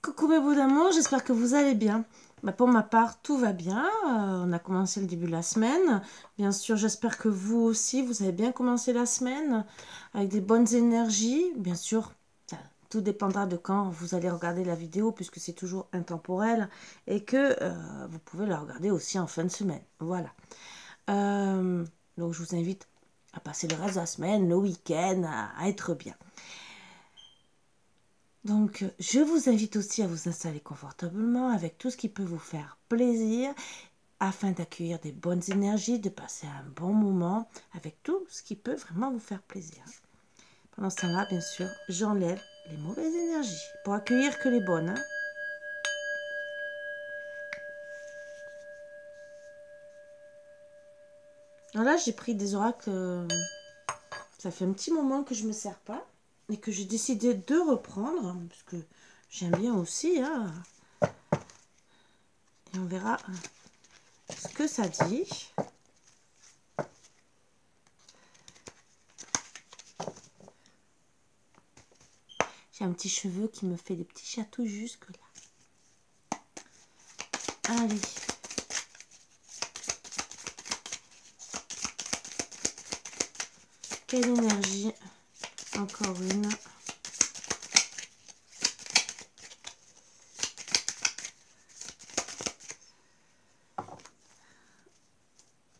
Coucou mes bouts d'amour, j'espère que vous allez bien. Pour ma part, tout va bien. On a commencé le début de la semaine. Bien sûr, j'espère que vous aussi, vous avez bien commencé la semaine avec des bonnes énergies. Bien sûr, ça, tout dépendra de quand vous allez regarder la vidéo puisque c'est toujours intemporel et que vous pouvez la regarder aussi en fin de semaine. Voilà. Donc, je vous invite à passer le reste de la semaine, le week-end, à être bien. Donc, je vous invite aussi à vous installer confortablement avec tout ce qui peut vous faire plaisir afin d'accueillir des bonnes énergies, de passer un bon moment avec tout ce qui peut vraiment vous faire plaisir. Pendant ce temps-là, bien sûr, j'enlève les mauvaises énergies pour accueillir que les bonnes. Alors là, j'ai pris des oracles, ça fait un petit moment que je ne me sers pas et que j'ai décidé de reprendre parce que j'aime bien aussi. Hein. Et on verra ce que ça dit. J'ai un petit cheveu qui me fait des petits chatouilles jusque là. Allez. Quelle énergie. Encore une.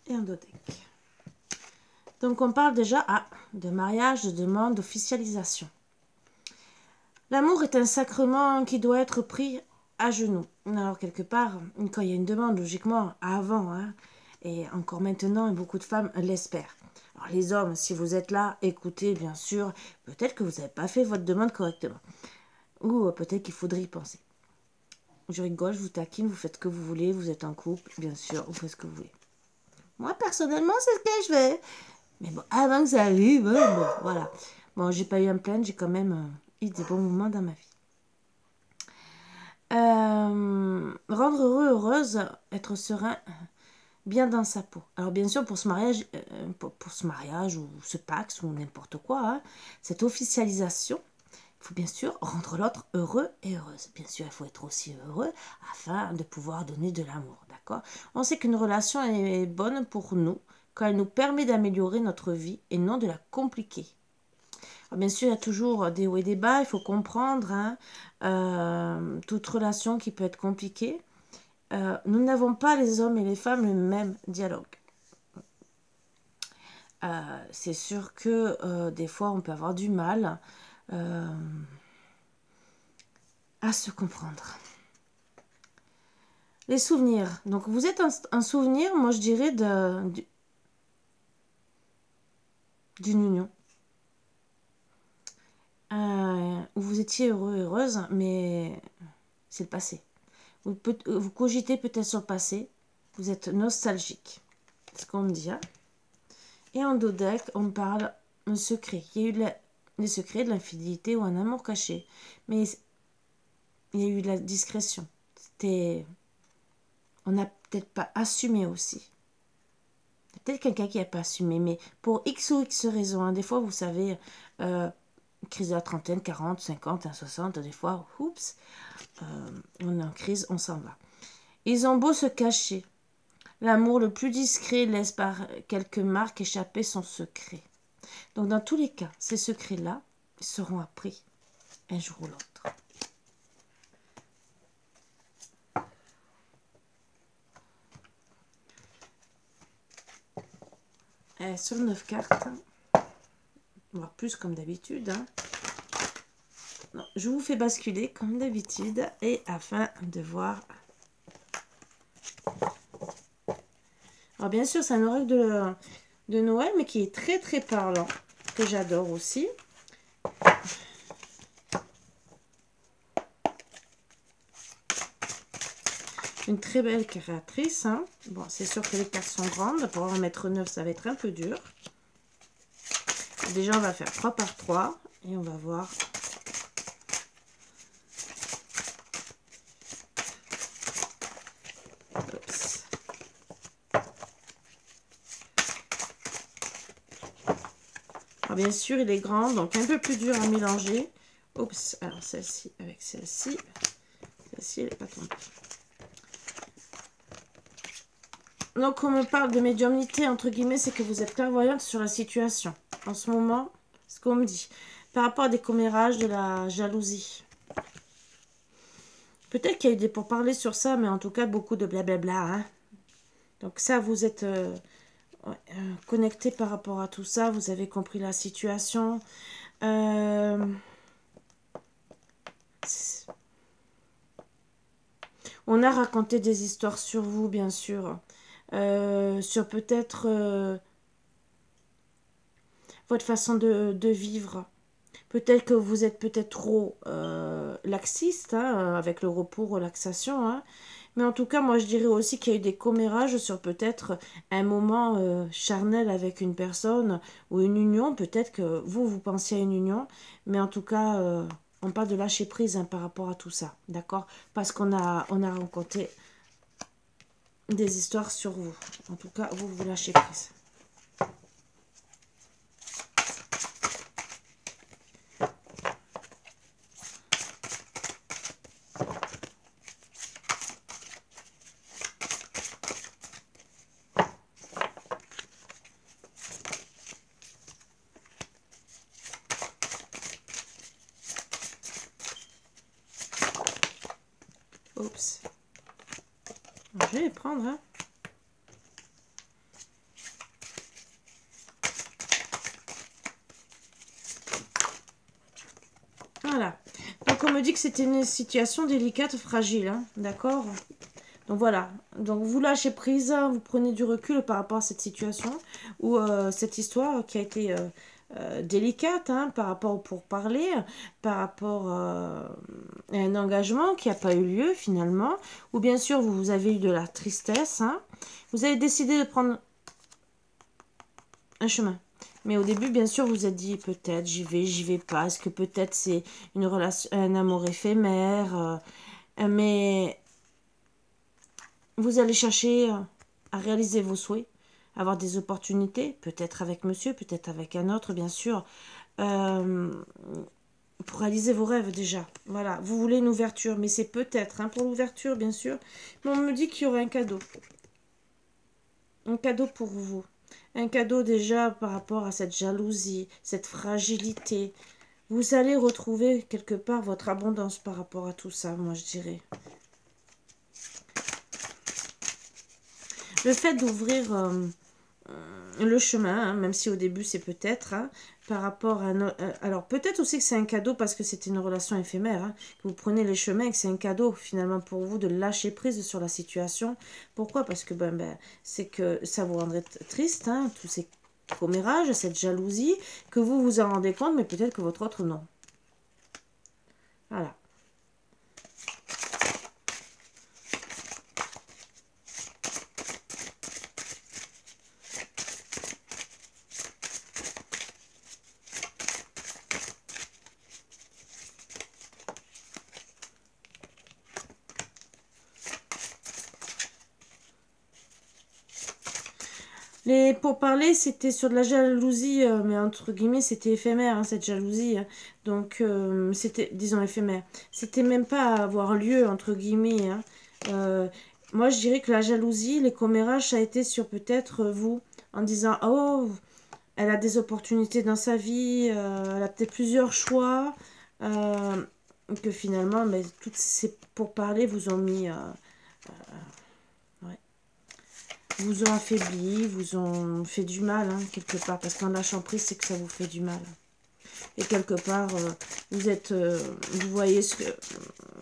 Et un dos deck. Donc on parle déjà de mariage, de demande, d'officialisation. L'amour est un sacrement qui doit être pris à genoux. Alors quelque part, quand il y a une demande, logiquement, avant, hein, et encore maintenant, beaucoup de femmes l'espèrent. Alors les hommes, si vous êtes là, écoutez, bien sûr, peut-être que vous n'avez pas fait votre demande correctement. Ou peut-être qu'il faudrait y penser. Je rigole, je vous taquine, vous faites ce que vous voulez, vous êtes en couple, bien sûr, vous faites ce que vous voulez. Moi, personnellement, c'est ce que je fais. Mais bon, avant que ça arrive, bon, voilà. Bon, j'ai pas eu à me plaindre, j'ai quand même eu des bons moments dans ma vie. Rendre heureux, heureuse, être serein, bien dans sa peau. Alors bien sûr, pour ce mariage, ou ce Pax ou n'importe quoi, hein, cette officialisation, il faut bien sûr rendre l'autre heureux et heureuse. Bien sûr, il faut être aussi heureux afin de pouvoir donner de l'amour, d'accord? On sait qu'une relation est bonne pour nous quand elle nous permet d'améliorer notre vie et non de la compliquer. Alors bien sûr, il y a toujours des hauts et des bas, il faut comprendre hein, toute relation qui peut être compliquée. Nous n'avons pas, les hommes et les femmes, le même dialogue. C'est sûr que des fois, on peut avoir du mal à se comprendre. Les souvenirs. Donc, vous êtes un souvenir, moi, je dirais, d'une union. Où vous étiez heureux, heureuse, mais c'est le passé. Vous cogitez peut-être sur le passé. Vous êtes nostalgique. C'est ce qu'on me dit. Hein. Et en dos deck, on me parle de secret. Il y a eu des secrets, de l'infidélité ou un amour caché. Mais il y a eu de la discrétion. On n'a peut-être pas assumé aussi. Peut-être quelqu'un qui n'a pas assumé, mais pour X ou X raisons. Hein, des fois, vous savez, crise de la trentaine, 40, 50, 60, des fois, oups, on est en crise, on s'en va. Ils ont beau se cacher. L'amour le plus discret laisse par quelques marques échapper son secret. Donc, dans tous les cas, ces secrets-là seront appris un jour ou l'autre. Sur 9 cartes, voire plus comme d'habitude. Hein. Je vous fais basculer comme d'habitude et afin de voir. Alors bien sûr, c'est un oracle de Noël, mais qui est très très parlant, que j'adore aussi. Une très belle créatrice. Hein. Bon, c'est sûr que les cartes sont grandes. Pour en mettre 9, ça va être un peu dur. Déjà, on va faire 3 par 3 et on va voir. Oups. Alors, bien sûr, il est grand, donc un peu plus dur à mélanger. Oups, alors celle-ci avec celle-ci. Celle-ci, elle n'est pas tombée. Donc, on me parle de médiumnité, entre guillemets, c'est que vous êtes clairvoyante sur la situation. En ce moment, ce qu'on me dit. Par rapport à des commérages, de la jalousie. Peut-être qu'il y a eu des pourparlers sur ça, mais en tout cas, beaucoup de blablabla. Hein. Donc ça, vous êtes connecté par rapport à tout ça. Vous avez compris la situation. On a raconté des histoires sur vous, bien sûr. Sur peut-être votre façon de vivre. Peut-être que vous êtes peut-être trop laxiste, hein, avec le repos, relaxation. Hein. Mais en tout cas, moi, je dirais aussi qu'il y a eu des commérages sur peut-être un moment charnel avec une personne ou une union. Peut-être que vous pensiez à une union. Mais en tout cas, on parle de lâcher prise, hein, par rapport à tout ça. D'accord? Parce qu'on on a rencontré des histoires sur vous. En tout cas, vous lâchez prise. Oups. Je vais les prendre, hein. Voilà. Donc, on me dit que c'était une situation délicate, fragile, hein. D'accord? Donc, voilà. Donc, vous lâchez prise, hein, vous prenez du recul par rapport à cette situation ou cette histoire qui a été délicate, hein, par rapport au pourparler, par rapport à un engagement qui n'a pas eu lieu, finalement. Ou, bien sûr, vous avez eu de la tristesse, hein. Vous avez décidé de prendre un chemin. Mais au début, bien sûr, vous vous êtes dit, peut-être, j'y vais pas. Est-ce que peut-être c'est une relation, un amour éphémère, mais vous allez chercher à réaliser vos souhaits, avoir des opportunités, peut-être avec monsieur, peut-être avec un autre, bien sûr, pour réaliser vos rêves déjà. Voilà, vous voulez une ouverture, mais c'est peut-être, hein, pour l'ouverture, bien sûr. Mais on me dit qu'il y aurait un cadeau. Un cadeau pour vous. Un cadeau déjà par rapport à cette jalousie, cette fragilité. Vous allez retrouver quelque part votre abondance par rapport à tout ça, moi je dirais. Le fait d'ouvrir le chemin, hein, même si au début c'est peut-être, hein, par rapport à... alors peut-être aussi que c'est un cadeau parce que c'était une relation éphémère, hein, que vous prenez les chemins et que c'est un cadeau finalement pour vous de lâcher prise sur la situation. Pourquoi? Parce que c'est que ça vous rendrait triste, hein, tous ces commérages, cette jalousie, que vous vous en rendez compte, mais peut-être que votre autre non. Voilà. Les pourparlers, c'était sur de la jalousie, mais entre guillemets, c'était éphémère, hein, cette jalousie. Hein. Donc, c'était, disons, éphémère. C'était même pas à avoir lieu, entre guillemets. Hein. Moi, je dirais que la jalousie, les commérages, ça a été sur peut-être vous, en disant, oh, elle a des opportunités dans sa vie, elle a peut-être plusieurs choix, que finalement, mais toutes ces pourparlers vous ont mis... vous ont affaibli, vous ont fait du mal, hein, quelque part. Parce qu'en lâchant prise, c'est que ça vous fait du mal. Et quelque part, vous êtes... vous voyez ce que...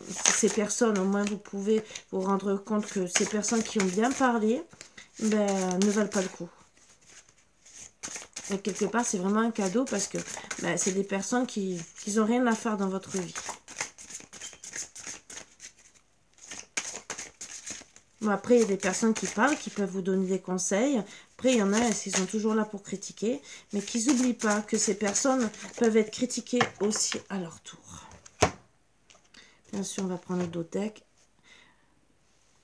ces personnes, au moins vous pouvez vous rendre compte que ces personnes qui ont bien parlé, ne valent pas le coup. Et quelque part, c'est vraiment un cadeau parce que c'est des personnes qui n'ont rien à faire dans votre vie. Bon, après, il y a des personnes qui parlent, qui peuvent vous donner des conseils. Après, il y en a qui sont toujours là pour critiquer. Mais qu'ils n'oublient pas que ces personnes peuvent être critiquées aussi à leur tour. Bien sûr, on va prendre d'autres decks.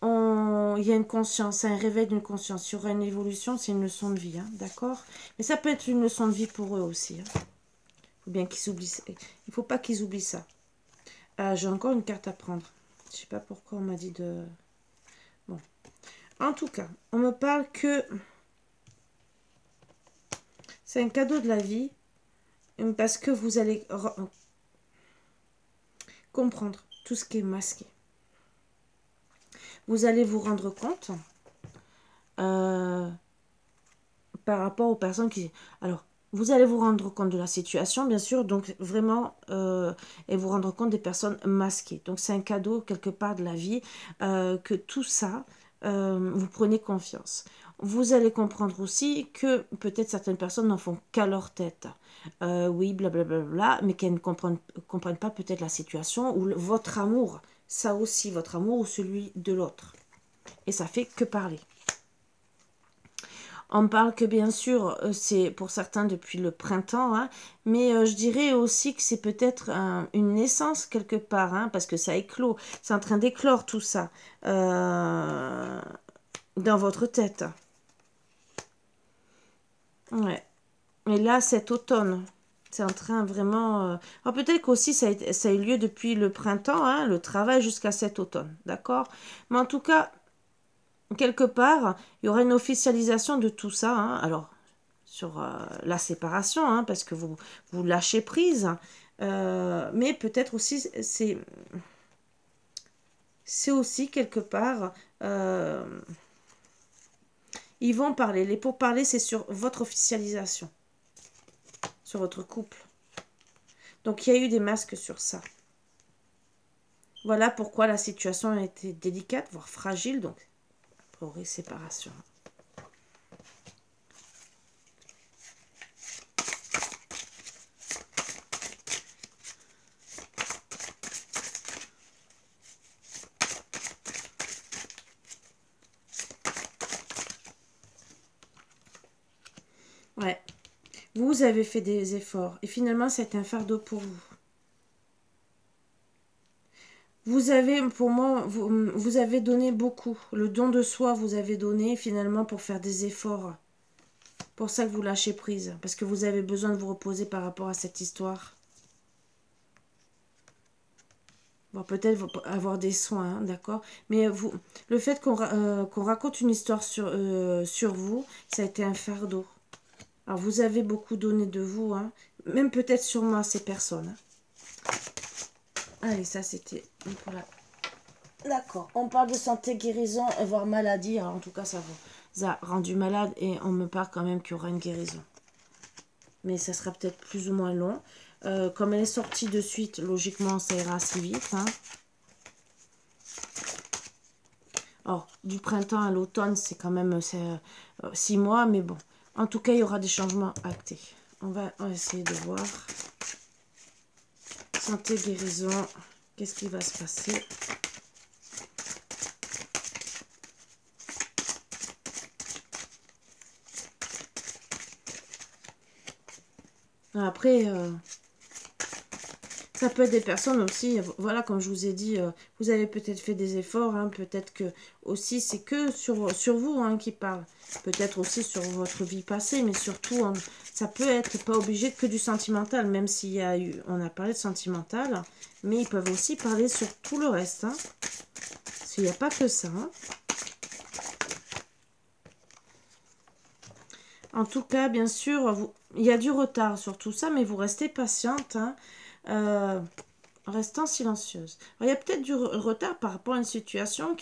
Il y a une conscience, un réveil d'une conscience. Il y aura une évolution, c'est une leçon de vie, hein, d'accord? Mais ça peut être une leçon de vie pour eux aussi. Hein. Faut bien qu'ils oublient. Il ne faut pas qu'ils oublient ça. J'ai encore une carte à prendre. Je sais pas pourquoi on m'a dit de... Bon. En tout cas, on me parle que c'est un cadeau de la vie parce que vous allez comprendre tout ce qui est masqué. Vous allez vous rendre compte par rapport aux personnes qui... Alors, vous allez vous rendre compte de la situation, bien sûr, donc vraiment, et vous rendre compte des personnes masquées. Donc, c'est un cadeau, quelque part, de la vie, que tout ça, vous prenez confiance. Vous allez comprendre aussi que peut-être certaines personnes n'en font qu'à leur tête. Oui, blablabla, mais qu'elles ne comprennent pas peut-être la situation ou votre amour, ça aussi, votre amour ou celui de l'autre. Et ça fait que parler. On parle que bien sûr, c'est pour certains depuis le printemps, hein, mais je dirais aussi que c'est peut-être une naissance quelque part, hein, parce que ça éclot, c'est en train d'éclore tout ça dans votre tête. Ouais. Et là, cet automne, c'est en train vraiment... Alors peut-être qu'aussi ça a eu lieu depuis le printemps, hein, le travail jusqu'à cet automne, d'accord? Mais en tout cas... Quelque part, il y aura une officialisation de tout ça. Hein. Alors, sur la séparation, hein, parce que vous lâchez prise. Mais peut-être aussi, c'est aussi quelque part... ils vont parler. Les pourparlers, c'est sur votre officialisation. Sur votre couple. Donc, il y a eu des masques sur ça. Voilà pourquoi la situation a été délicate, voire fragile. Donc, pour séparation. Ouais. Vous avez fait des efforts. Et finalement, c'est un fardeau pour vous. Vous avez, pour moi, vous avez donné beaucoup. Le don de soi, vous avez donné finalement pour faire des efforts. Pour ça que vous lâchez prise. Parce que vous avez besoin de vous reposer par rapport à cette histoire. Bon, peut-être avoir des soins, hein, d'accord. Mais vous, le fait qu'on raconte une histoire sur vous, ça a été un fardeau. Alors, vous avez beaucoup donné de vous, hein. Même peut-être sur moi, ces personnes. Hein. Allez, ça, c'était pour la... D'accord. On parle de santé, guérison, voire maladie. Alors, en tout cas, ça vous a rendu malade et on me parle quand même qu'il y aura une guérison. Mais ça sera peut-être plus ou moins long. Comme elle est sortie de suite, logiquement, ça ira assez vite. Hein. Or, du printemps à l'automne, c'est quand même 6 mois. Mais bon, en tout cas, il y aura des changements actés. On va essayer de voir. Santé, guérison. Qu'est-ce qui va se passer ? Après, ça peut être des personnes aussi, voilà, comme je vous ai dit, vous avez peut-être fait des efforts, hein, peut-être que aussi c'est que sur vous hein, qui parle. Peut-être aussi sur votre vie passée, mais surtout, hein, ça peut être pas obligé que du sentimental, même s'il y a eu, on a parlé de sentimental, mais ils peuvent aussi parler sur tout le reste. Hein, parce qu'il n'y a pas que ça. Hein. En tout cas, bien sûr, il y a du retard sur tout ça, mais vous restez patiente, hein, restant silencieuse. Alors, il y a peut-être du retard par rapport à une situation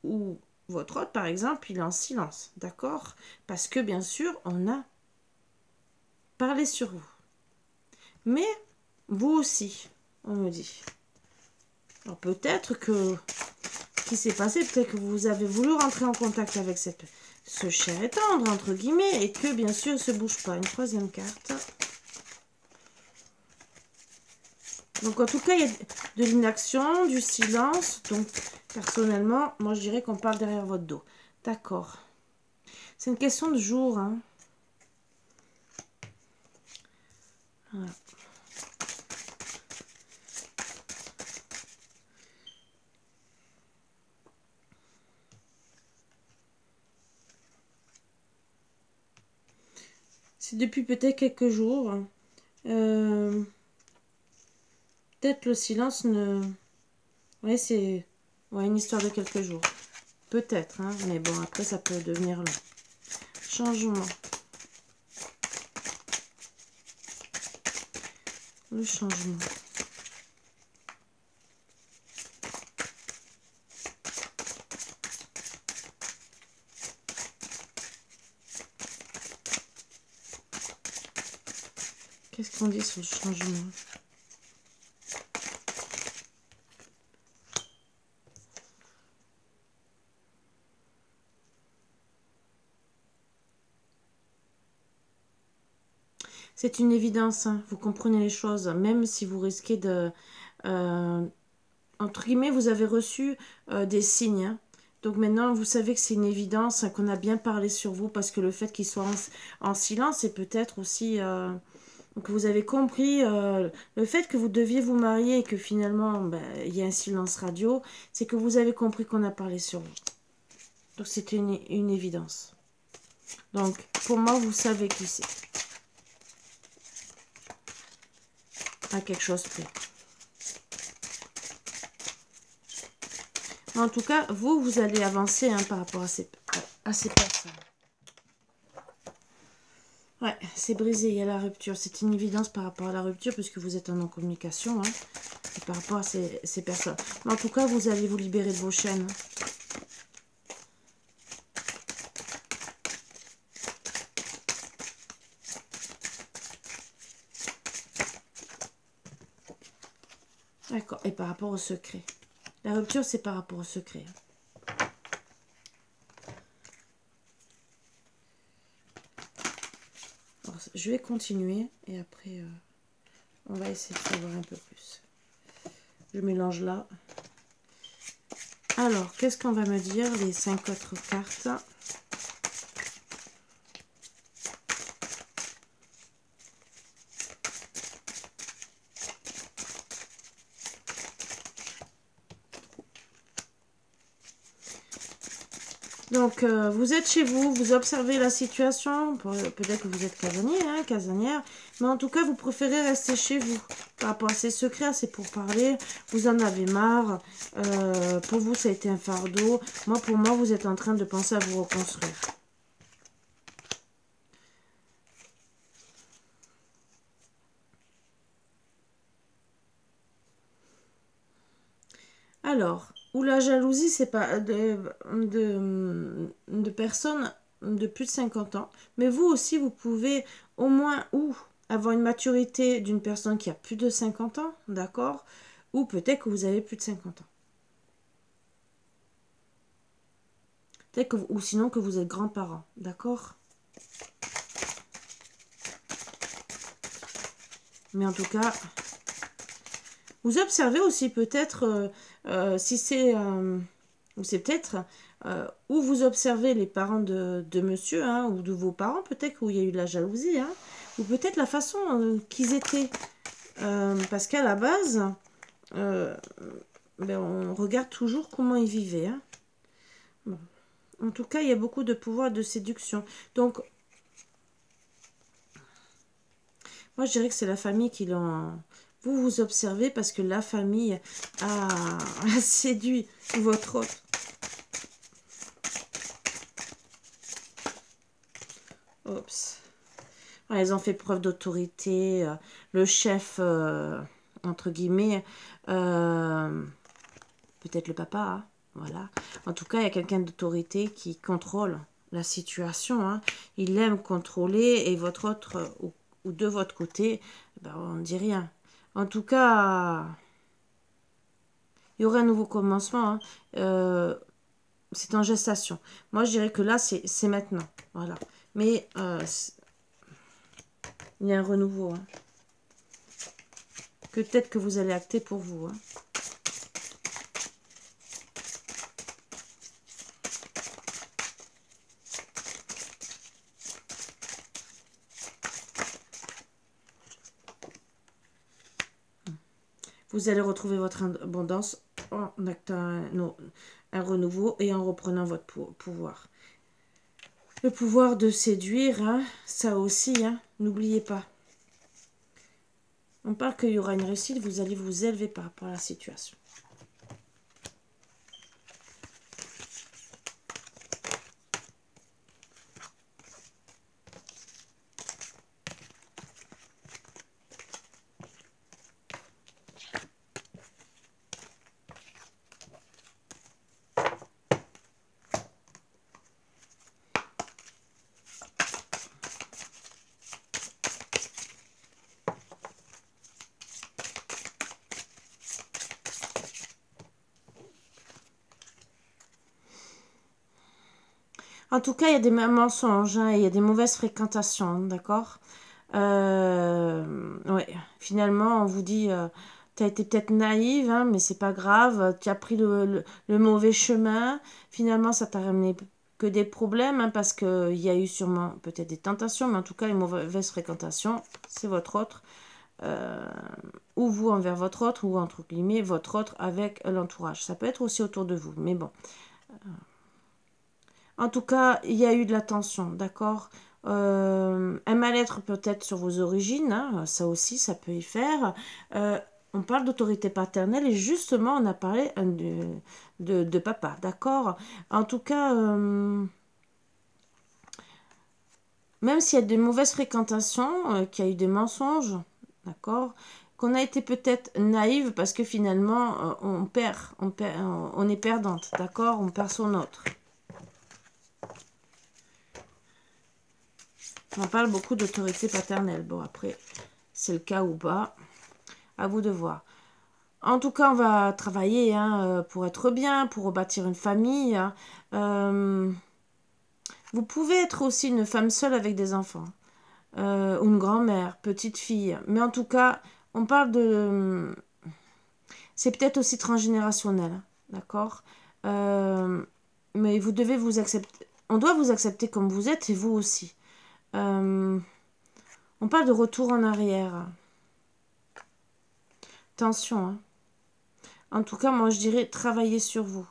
où votre hôte, par exemple, il est en silence, d'accord? Parce que, bien sûr, on a parlé sur vous. Mais, vous aussi, on me dit. Alors, peut-être que... Ce qui s'est passé, peut-être que vous avez voulu rentrer en contact avec ce cher et tendre, entre guillemets, et que, bien sûr, il ne se bouge pas. Une troisième carte. Donc, en tout cas, il y a de l'inaction, du silence. Donc, personnellement, moi, je dirais qu'on parle derrière votre dos. D'accord. C'est une question de jour. Hein. Voilà. C'est depuis peut-être quelques jours. Peut-être le silence Oui, c'est une histoire de quelques jours. Peut-être, hein, mais bon, après, ça peut devenir long. Changement. Le changement. Qu'est-ce qu'on dit sur le changement? C'est une évidence, hein, vous comprenez les choses, même si vous risquez de... entre guillemets, vous avez reçu des signes. Hein. Donc maintenant, vous savez que c'est une évidence, hein, qu'on a bien parlé sur vous, parce que le fait qu'il soit en silence, et peut-être aussi que vous avez compris le fait que vous deviez vous marier et que finalement, ben, il y a un silence radio, c'est que vous avez compris qu'on a parlé sur vous. Donc c'est une évidence. Donc, pour moi, vous savez qui c'est. À quelque chose près. En tout cas, vous allez avancer, hein, par rapport à ces personnes. Ouais, c'est brisé, il y a la rupture. C'est une évidence par rapport à la rupture, puisque vous êtes en communication, hein, et par rapport à ces personnes. Mais en tout cas, vous allez vous libérer de vos chaînes. D'accord, et par rapport au secret. La rupture, c'est par rapport au secret. Alors, je vais continuer, et après, on va essayer de savoir un peu plus. Je mélange là. Alors, qu'est-ce qu'on va me dire, les 5 autres cartes? Donc, vous êtes chez vous, vous observez la situation. Peut-être que vous êtes casanier, hein, casanière. Mais en tout cas, vous préférez rester chez vous. Par rapport à ces secrets, à ces pourparlers, vous en avez marre. Pour vous, ça a été un fardeau. Pour moi, vous êtes en train de penser à vous reconstruire. Alors, ou la jalousie, c'est pas de personnes de plus de 50 ans. Mais vous aussi, vous pouvez au moins ou avoir une maturité d'une personne qui a plus de 50 ans, d'accord? Ou peut-être que vous avez plus de 50 ans. Peut-être que ou sinon que vous êtes grands-parents, d'accord? Mais en tout cas, vous observez aussi peut-être si c'est... ou c'est peut-être où vous observez les parents de monsieur, hein, ou de vos parents, peut-être où il y a eu de la jalousie, hein, ou peut-être la façon qu'ils étaient. Parce qu'à la base, ben, on regarde toujours comment ils vivaient. Hein. Bon. En tout cas, il y a beaucoup de pouvoir de séduction. Donc, moi, je dirais que c'est la famille qui l'en... Vous observez parce que la famille a séduit votre autre. Oups. Ils ont fait preuve d'autorité. Le chef, entre guillemets, peut-être le papa, hein, voilà. En tout cas, il y a quelqu'un d'autorité qui contrôle la situation. Hein. Il aime contrôler et votre autre, ou de votre côté, ben, on ne dit rien. En tout cas, il y aura un nouveau commencement. Hein. C'est en gestation. Moi, je dirais que là, c'est maintenant. Voilà. Mais il y a un renouveau. Hein. Peut-être que vous allez acter pour vous. Hein. Vous allez retrouver votre abondance en actant un renouveau et en reprenant votre pouvoir. Le pouvoir de séduire, hein, ça aussi, hein, n'oubliez pas. On parle qu'il y aura une réussite, vous allez vous élever par rapport à la situation. En tout cas, il y a des mensonges, hein, et il y a des mauvaises fréquentations, d'accord? Ouais, finalement, on vous dit, tu as été peut-être naïve, hein, mais c'est pas grave, tu as pris le mauvais chemin. Finalement, ça t'a ramené que des problèmes, hein, parce qu'il y a eu sûrement peut-être des tentations, mais en tout cas, les mauvaises fréquentations, c'est votre autre. Ou vous envers votre autre, ou entre guillemets, votre autre avec l'entourage. Ça peut être aussi autour de vous, mais bon. En tout cas, il y a eu de la tension, d'accord? Un mal-être peut-être sur vos origines, hein, ça aussi, ça peut y faire. On parle d'autorité paternelle et justement, on a parlé de papa, d'accord? En tout cas, même s'il y a de mauvaises fréquentations, qu'il y a eu des mensonges, d'accord? Qu'on a été peut-être naïve parce que finalement, on est perdante, d'accord? On perd son autre. On parle beaucoup d'autorité paternelle. Bon, après, c'est le cas ou pas. À vous de voir. En tout cas, on va travailler, hein, pour être bien, pour rebâtir une famille, hein. Vous pouvez être aussi une femme seule avec des enfants. Ou une grand-mère, petite fille. Mais en tout cas, on parle de... C'est peut-être aussi transgénérationnel, hein, d'accord? Mais vous devez vous accepter. On doit vous accepter comme vous êtes et vous aussi. On parle de retour en arrière. Attention, hein. En tout cas, moi, je dirais travailler sur vous.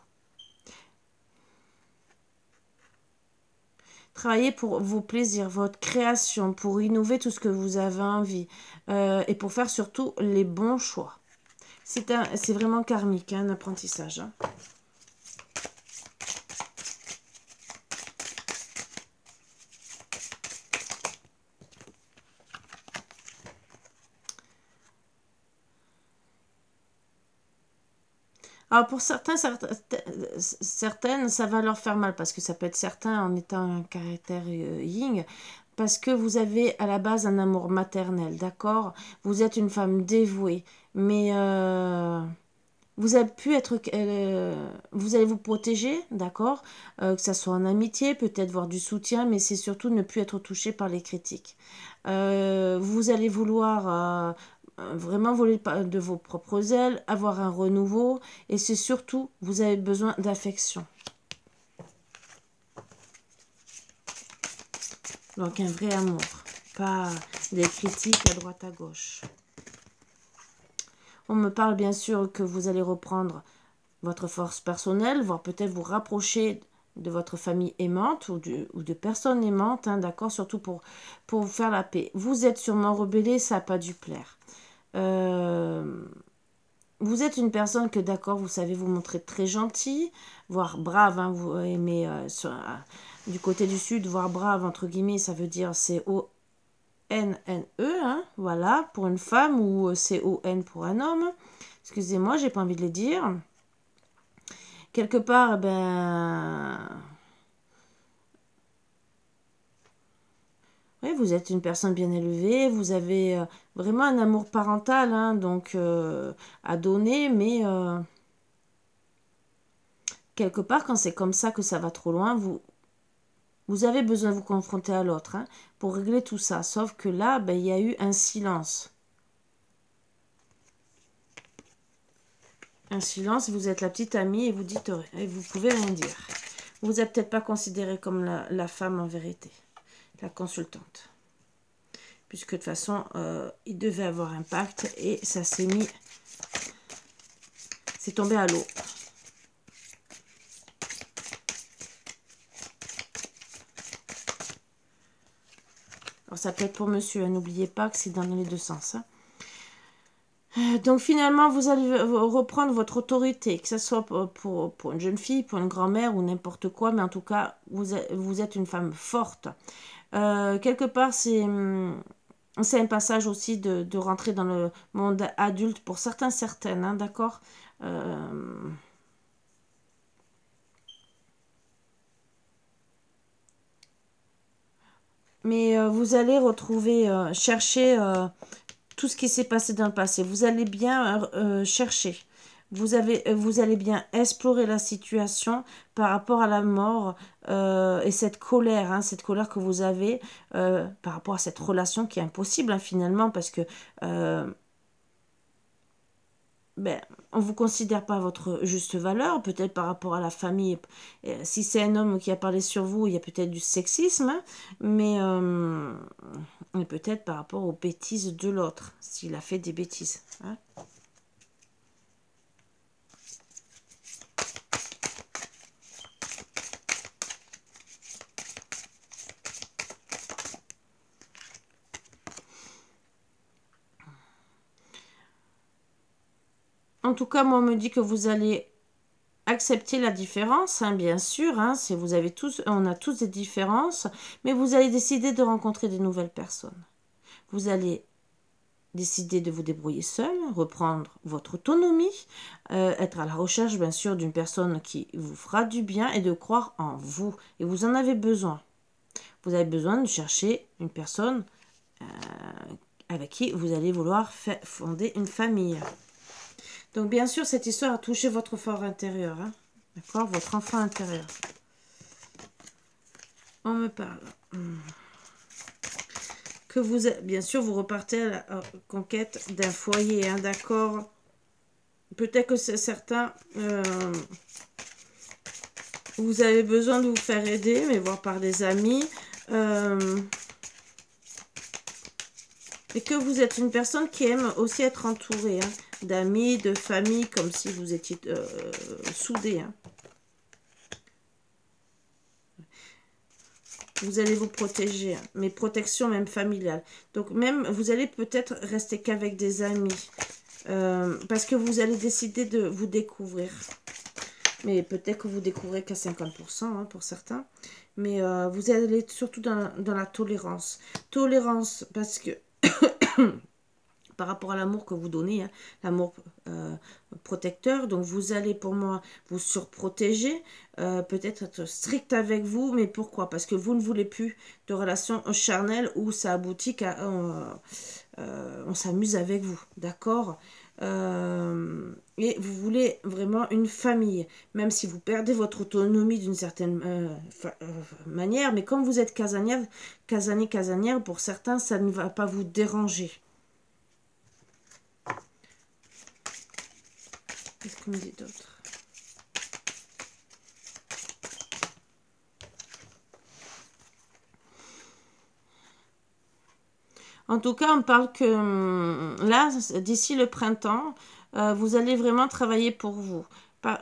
Travailler pour vos plaisirs, votre création, pour innover tout ce que vous avez envie. Et pour faire surtout les bons choix. C'est vraiment karmique, hein, un apprentissage. Hein. Alors pour certaines, ça va leur faire mal parce que ça peut être certain en étant un caractère yin, parce que vous avez à la base un amour maternel, d'accord? Vous êtes une femme dévouée, mais vous avez pu être, vous allez vous protéger, d'accord? Que ça soit en amitié, peut-être voir du soutien, mais c'est surtout ne plus être touché par les critiques. Vous allez vouloir vraiment voler de vos propres ailes, avoir un renouveau, et c'est surtout, vous avez besoin d'affection. Donc un vrai amour, pas des critiques à droite à gauche. On me parle bien sûr que vous allez reprendre votre force personnelle, voire peut-être vous rapprocher de votre famille aimante ou de personnes aimantes, hein, d'accord, surtout pour faire la paix. Vous êtes sûrement rebellé, ça n'a pas dû plaire. Vous êtes une personne que, d'accord, vous savez vous montrer très gentil, voire brave, hein, vous aimez du côté du sud, voire brave, entre guillemets, ça veut dire C-O-N-N-E, hein, voilà, pour une femme, ou C-O-N pour un homme. Excusez-moi, j'ai pas envie de le dire. Quelque part, oui, vous êtes une personne bien élevée, vous avez vraiment un amour parental, hein, donc à donner, mais quelque part, quand c'est comme ça que ça va trop loin, vous avez besoin de vous confronter à l'autre, hein, pour régler tout ça. Sauf que là, il y a eu un silence. Un silence, vous êtes la petite amie et vous dites rien, et vous pouvez rien dire. Vous n'êtes peut-être pas considérée comme la femme en vérité, la consultante. Puisque de toute façon, il devait avoir un pacte et ça s'est mis... C'est tombé à l'eau. Alors ça peut être pour monsieur, hein, n'oubliez pas que c'est dans les deux sens. Hein. Donc finalement, vous allez reprendre votre autorité, que ce soit pour une jeune fille, pour une grand-mère ou n'importe quoi, mais en tout cas, vous êtes une femme forte. Quelque part, c'est un passage aussi de rentrer dans le monde adulte pour certaines, hein, d'accord? Mais vous allez retrouver, chercher tout ce qui s'est passé dans le passé. Vous allez bien chercher. Vous allez bien explorer la situation par rapport à la mort et cette colère, hein, cette colère que vous avez par rapport à cette relation qui est impossible, hein, finalement, parce que ben, on ne vous considère pas à votre juste valeur, peut-être par rapport à la famille. Si c'est un homme qui a parlé sur vous, il y a peut-être du sexisme, hein, mais peut-être par rapport aux bêtises de l'autre, s'il a fait des bêtises. Hein. En tout cas, moi, on me dit que vous allez accepter la différence, hein, bien sûr. Hein, on a tous des différences, mais vous allez décider de rencontrer de nouvelles personnes. Vous allez décider de vous débrouiller seul, reprendre votre autonomie, être à la recherche, bien sûr, d'une personne qui vous fera du bien et de croire en vous. Et vous en avez besoin. Vous avez besoin de chercher une personne avec qui vous allez vouloir fonder une famille. Donc, bien sûr, cette histoire a touché votre fort intérieur. Hein, d'accord, votre enfant intérieur. On me parle. Que vous, bien sûr, vous repartez à la conquête d'un foyer. Hein, d'accord. Peut-être que c'est certain. Vous avez besoin de vous faire aider, mais voir par des amis. Et que vous êtes une personne qui aime aussi être entourée, hein, d'amis, de famille, comme si vous étiez soudés. Hein. Vous allez vous protéger, hein, mais protection même familiale. Donc même, vous allez peut-être rester qu'avec des amis, parce que vous allez décider de vous découvrir. Mais peut-être que vous découvrez qu'à 50%, hein, pour certains. Mais vous allez surtout dans la tolérance. Tolérance, parce que par rapport à l'amour que vous donnez, hein, l'amour protecteur. Donc, vous allez, pour moi, vous surprotéger, peut-être être strict avec vous. Mais pourquoi? Parce que vous ne voulez plus de relations charnelles où ça aboutit qu'à... on s'amuse avec vous, d'accord? Et vous voulez vraiment une famille, même si vous perdez votre autonomie d'une certaine manière. Mais comme vous êtes casanière, pour certains, ça ne va pas vous déranger. Qu'est-ce qu'on me dit d'autre? En tout cas, on parle que là, d'ici le printemps, vous allez vraiment travailler pour vous. Ouais.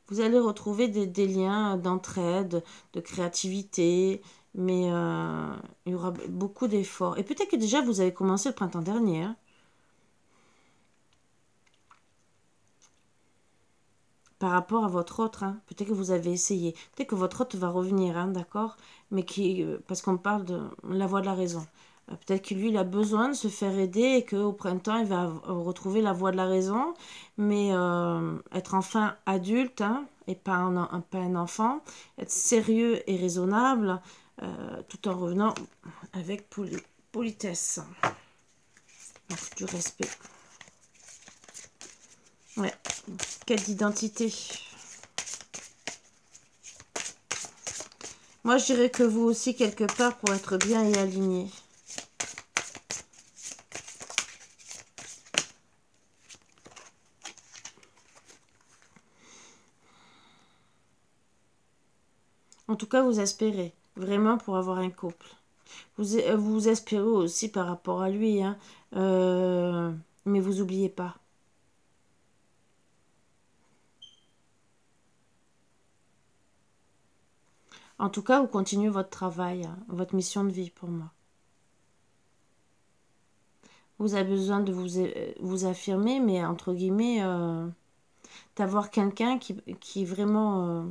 Vous allez retrouver des liens d'entraide, de créativité, mais il y aura beaucoup d'efforts. Et peut-être que déjà, vous avez commencé le printemps dernier, hein. Par rapport à votre autre, hein. Peut-être que vous avez essayé. Peut-être que votre autre va revenir, hein, d'accord? Mais parce qu'on parle de la voie de la raison. Peut-être que lui, il a besoin de se faire aider et qu'au printemps, il va retrouver la voie de la raison. Mais être enfin adulte, hein, et pas un enfant. Être sérieux et raisonnable, tout en revenant avec politesse. Donc, du respect. Ouais. Quête d'identité. Moi, je dirais que vous aussi, quelque part, pour être bien et aligné. En tout cas, vous espérez vraiment pour avoir un couple. Vous espérez aussi par rapport à lui, hein, mais vous n'oubliez pas. En tout cas, vous continuez votre travail, hein, votre mission de vie pour moi. Vous avez besoin de vous affirmer, mais entre guillemets, d'avoir quelqu'un qui est vraiment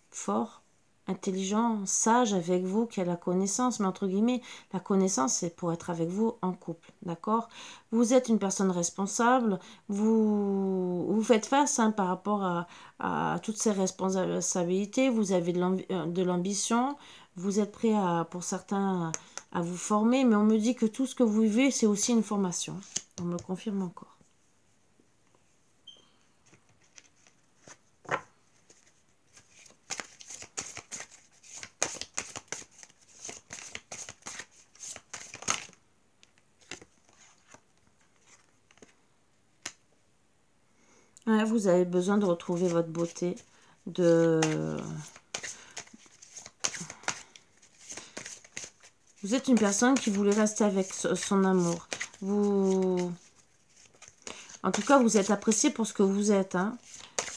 fort, intelligent, sage avec vous, qui a la connaissance. Mais entre guillemets, la connaissance, c'est pour être avec vous en couple, d'accord? Vous êtes une personne responsable, vous faites face, hein, par rapport à toutes ces responsabilités, vous avez de l'ambition, vous êtes prêt, pour certains, à vous former, mais on me dit que tout ce que vous vivez, c'est aussi une formation. On me le confirme encore. Ouais, vous avez besoin de retrouver votre beauté, Vous êtes une personne qui voulait rester avec son amour. En tout cas, vous êtes apprécié pour ce que vous êtes, hein.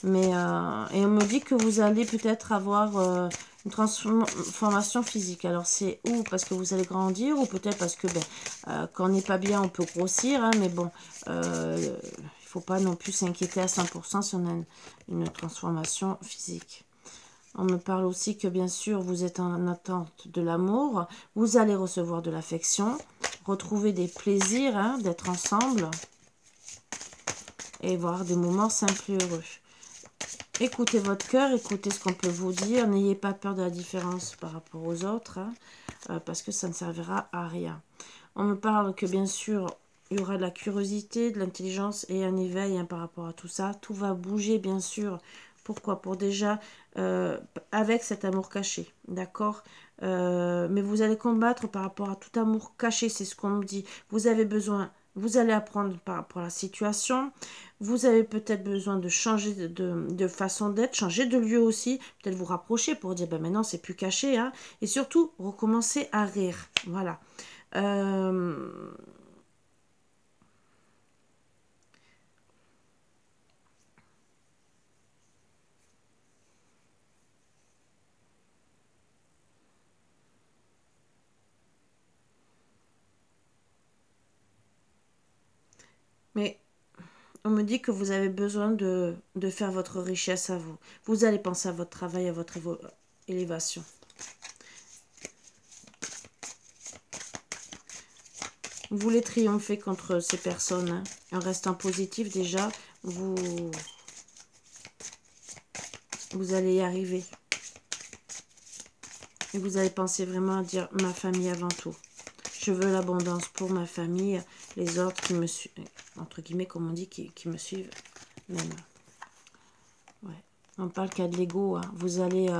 Mais, et on me dit que vous allez peut-être avoir une transformation physique. Alors, c'est où? Parce que vous allez grandir ou peut-être parce que quand on n'est pas bien, on peut grossir. Hein, mais bon, il ne faut pas non plus s'inquiéter à 100% si on a une transformation physique. On me parle aussi que bien sûr, vous êtes en attente de l'amour. Vous allez recevoir de l'affection, retrouver des plaisirs, hein, d'être ensemble et voir des moments simples et heureux. Écoutez votre cœur, écoutez ce qu'on peut vous dire. N'ayez pas peur de la différence par rapport aux autres, hein, parce que ça ne servira à rien. On me parle que bien sûr, il y aura de la curiosité, de l'intelligence et un éveil, hein, par rapport à tout ça. Tout va bouger, bien sûr. Pourquoi? Pour déjà, avec cet amour caché, d'accord, mais vous allez combattre par rapport à tout amour caché, c'est ce qu'on me dit. Vous avez besoin, vous allez apprendre par rapport à la situation. Vous avez peut-être besoin de changer de façon d'être, changer de lieu aussi, peut-être vous rapprocher pour dire, ben maintenant c'est plus caché, hein, et surtout recommencer à rire, voilà. Mais on me dit que vous avez besoin de faire votre richesse à vous. Vous allez penser à votre travail, à votre élévation. Vous voulez triompher contre ces personnes, hein, en restant positif déjà, vous allez y arriver. Et vous allez penser vraiment à dire ma famille avant tout. Je veux l'abondance pour ma famille, les autres qui me suivent, entre guillemets, comme on dit, qui me suivent. Même. Ouais. On parle qu'il y a de l'ego. Hein. Vous allez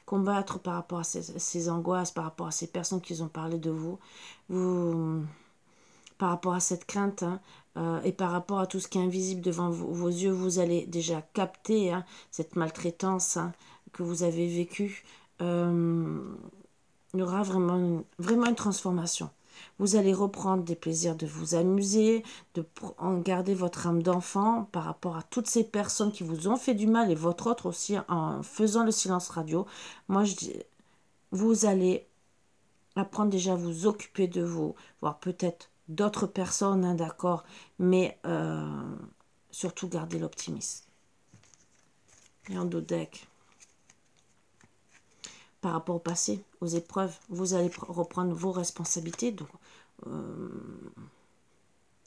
combattre par rapport à ces angoisses, par rapport à ces personnes qui ont parlé de vous. Par rapport à cette crainte, hein, et par rapport à tout ce qui est invisible devant vos yeux, vous allez déjà capter, hein, cette maltraitance, hein, que vous avez vécue. Il y aura vraiment une transformation. Vous allez reprendre des plaisirs de vous amuser, de garder votre âme d'enfant par rapport à toutes ces personnes qui vous ont fait du mal et votre autre aussi en faisant le silence radio. Moi, je dis, vous allez apprendre déjà à vous occuper de vous, voire peut-être d'autres personnes, hein, d'accord, mais surtout garder l'optimisme. Et en dos deck. Par rapport au passé, aux épreuves, vous allez reprendre vos responsabilités. Donc,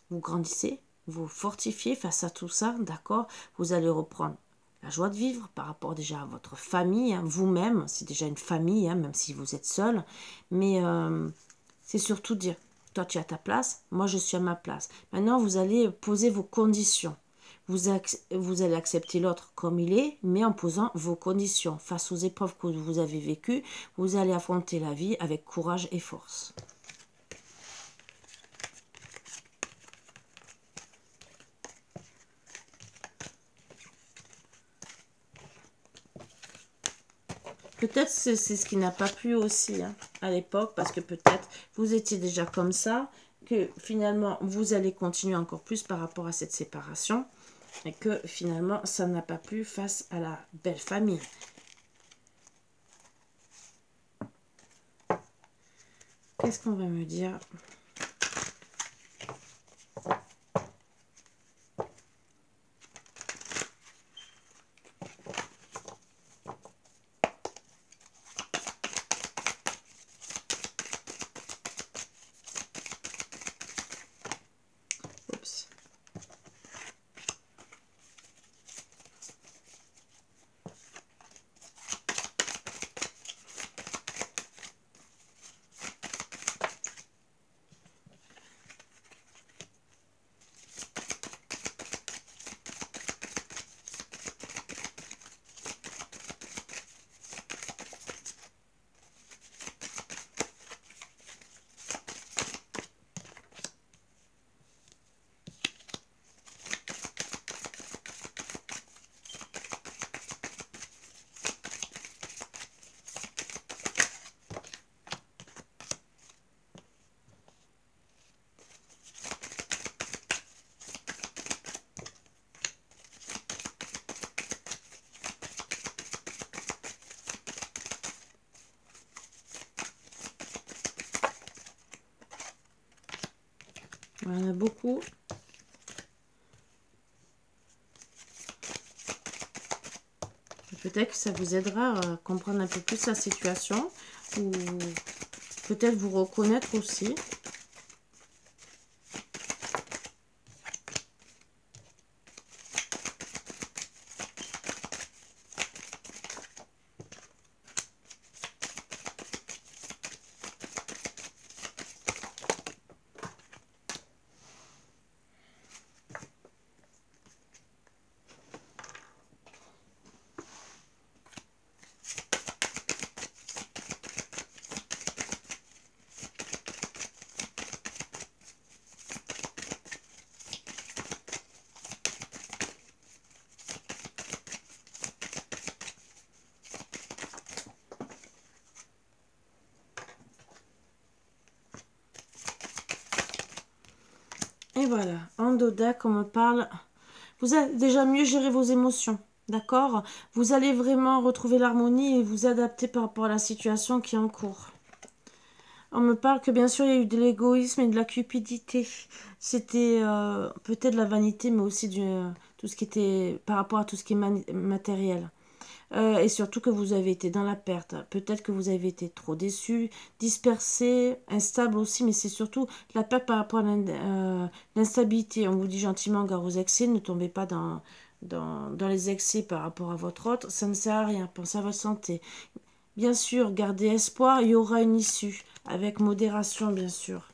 vous grandissez, vous fortifiez face à tout ça, d'accord. Vous allez reprendre la joie de vivre par rapport déjà à votre famille, hein, vous-même, c'est déjà une famille, hein, même si vous êtes seul. Mais c'est surtout dire, toi tu es à ta place, moi je suis à ma place. Maintenant, vous allez poser vos conditions. Vous allez accepter l'autre comme il est, mais en posant vos conditions. Face aux épreuves que vous avez vécues, vous allez affronter la vie avec courage et force. Peut-être c'est ce qui n'a pas plu aussi, hein, à l'époque, parce que peut-être vous étiez déjà comme ça, que finalement vous allez continuer encore plus par rapport à cette séparation. Et que finalement, ça n'a pas plu face à la belle famille. Qu'est-ce qu'on va me dire? Oups. Il y en a beaucoup. Peut-être que ça vous aidera à comprendre un peu plus la situation. Ou peut-être vous reconnaître aussi. Et voilà, en dos deck, on me parle. Vous allez déjà mieux gérer vos émotions, d'accord? Vous allez vraiment retrouver l'harmonie et vous adapter par rapport à la situation qui est en cours. On me parle que bien sûr il y a eu de l'égoïsme et de la cupidité. C'était peut-être de la vanité, mais aussi tout ce qui était par rapport à tout ce qui est matériel. Et surtout que vous avez été dans la perte. Peut-être que vous avez été trop déçu, dispersé, instable aussi, mais c'est surtout la perte par rapport à l'instabilité. On vous dit gentiment, gare aux excès, ne tombez pas dans les excès par rapport à votre autre. Ça ne sert à rien, pensez à votre santé. Bien sûr, gardez espoir, il y aura une issue, avec modération, bien sûr.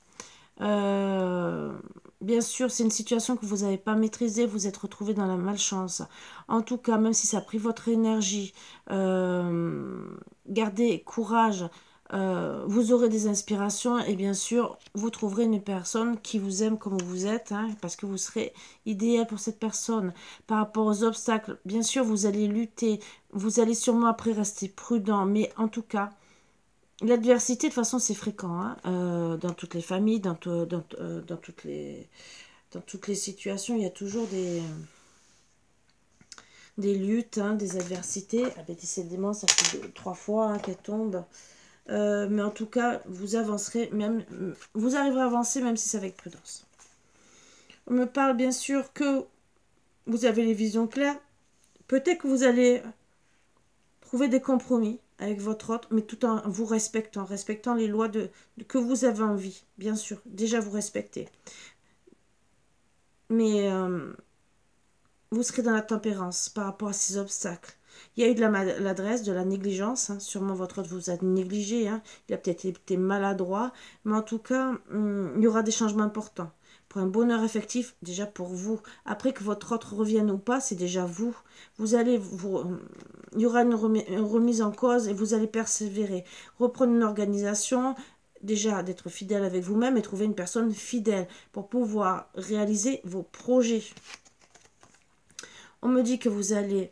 Bien sûr, c'est une situation que vous n'avez pas maîtrisée, vous êtes retrouvé dans la malchance. En tout cas, même si ça a pris votre énergie, gardez courage, vous aurez des inspirations et bien sûr, vous trouverez une personne qui vous aime comme vous êtes, hein, parce que vous serez idéal pour cette personne. Par rapport aux obstacles, bien sûr, vous allez lutter, vous allez sûrement après rester prudent, mais en tout cas, l'adversité, de toute façon, c'est fréquent, hein, dans toutes les familles, dans toutes les situations, il y a toujours des luttes, hein, des adversités. Ah ben, décidément, ça fait 3 fois hein, qu'elle tombe. Mais en tout cas, vous avancerez, vous arriverez à avancer, même si c'est avec prudence. On me parle bien sûr que vous avez les visions claires. Peut-être que vous allez trouver des compromis avec votre autre, mais tout en vous respectant les lois que vous avez envie, bien sûr. Déjà, vous respectez. Mais vous serez dans la tempérance par rapport à ces obstacles. Il y a eu de la maladresse, de la négligence. Hein. Sûrement, votre autre vous a négligé. Hein. Il a peut-être été maladroit. Mais en tout cas, il y aura des changements importants. Pour un bonheur effectif, déjà pour vous. Après que votre autre revienne ou pas, c'est déjà vous. Il y aura une remise en cause et vous allez persévérer. Reprendre une organisation, déjà d'être fidèle avec vous-même et trouver une personne fidèle pour pouvoir réaliser vos projets. On me dit que vous allez